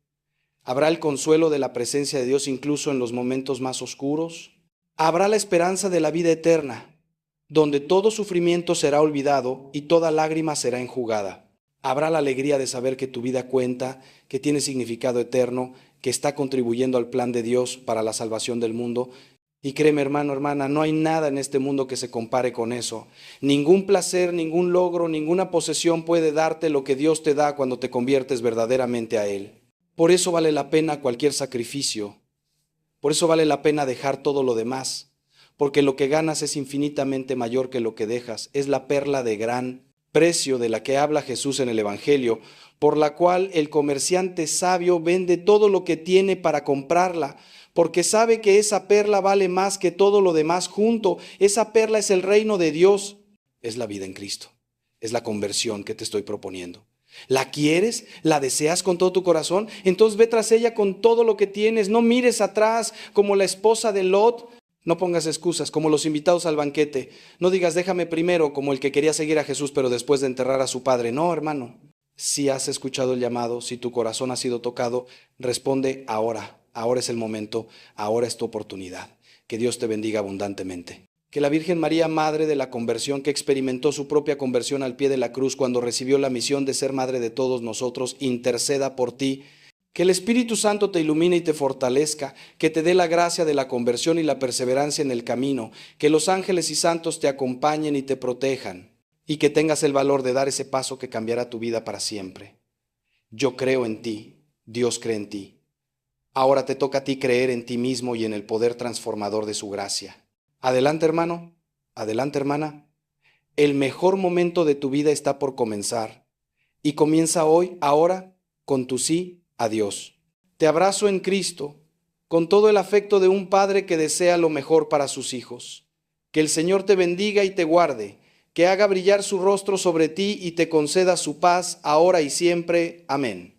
Habrá el consuelo de la presencia de Dios incluso en los momentos más oscuros. Habrá la esperanza de la vida eterna, donde todo sufrimiento será olvidado y toda lágrima será enjugada. Habrá la alegría de saber que tu vida cuenta, que tiene significado eterno, que está contribuyendo al plan de Dios para la salvación del mundo. Y créeme, hermano, hermana, no hay nada en este mundo que se compare con eso. Ningún placer, ningún logro, ninguna posesión puede darte lo que Dios te da cuando te conviertes verdaderamente a Él. Por eso vale la pena cualquier sacrificio. Por eso vale la pena dejar todo lo demás. Porque lo que ganas es infinitamente mayor que lo que dejas. Es la perla de gran precio de la que habla Jesús en el Evangelio, por la cual el comerciante sabio vende todo lo que tiene para comprarla, porque sabe que esa perla vale más que todo lo demás junto. Esa perla es el reino de Dios, es la vida en Cristo, es la conversión que te estoy proponiendo. ¿La quieres? ¿La deseas con todo tu corazón? Entonces ve tras ella con todo lo que tienes. No mires atrás como la esposa de Lot. No pongas excusas como los invitados al banquete. No digas déjame primero como el que quería seguir a Jesús pero después de enterrar a su padre. No, hermano. Si has escuchado el llamado, si tu corazón ha sido tocado, responde ahora ahora es el momento, ahora es tu oportunidad. Que Dios te bendiga abundantemente. Que la Virgen María, Madre de la Conversión, que experimentó su propia conversión al pie de la cruz cuando recibió la misión de ser Madre de todos nosotros, interceda por ti. Que el Espíritu Santo te ilumine y te fortalezca, que te dé la gracia de la conversión y la perseverancia en el camino, que los ángeles y santos te acompañen y te protejan, y que tengas el valor de dar ese paso que cambiará tu vida para siempre. Yo creo en ti, Dios cree en ti. Ahora te toca a ti creer en ti mismo y en el poder transformador de su gracia. Adelante, hermano, adelante, hermana. El mejor momento de tu vida está por comenzar, y comienza hoy, ahora, con tu sí a Dios. Te abrazo en Cristo, con todo el afecto de un padre que desea lo mejor para sus hijos. Que el Señor te bendiga y te guarde, que haga brillar su rostro sobre ti y te conceda su paz, ahora y siempre. Amén.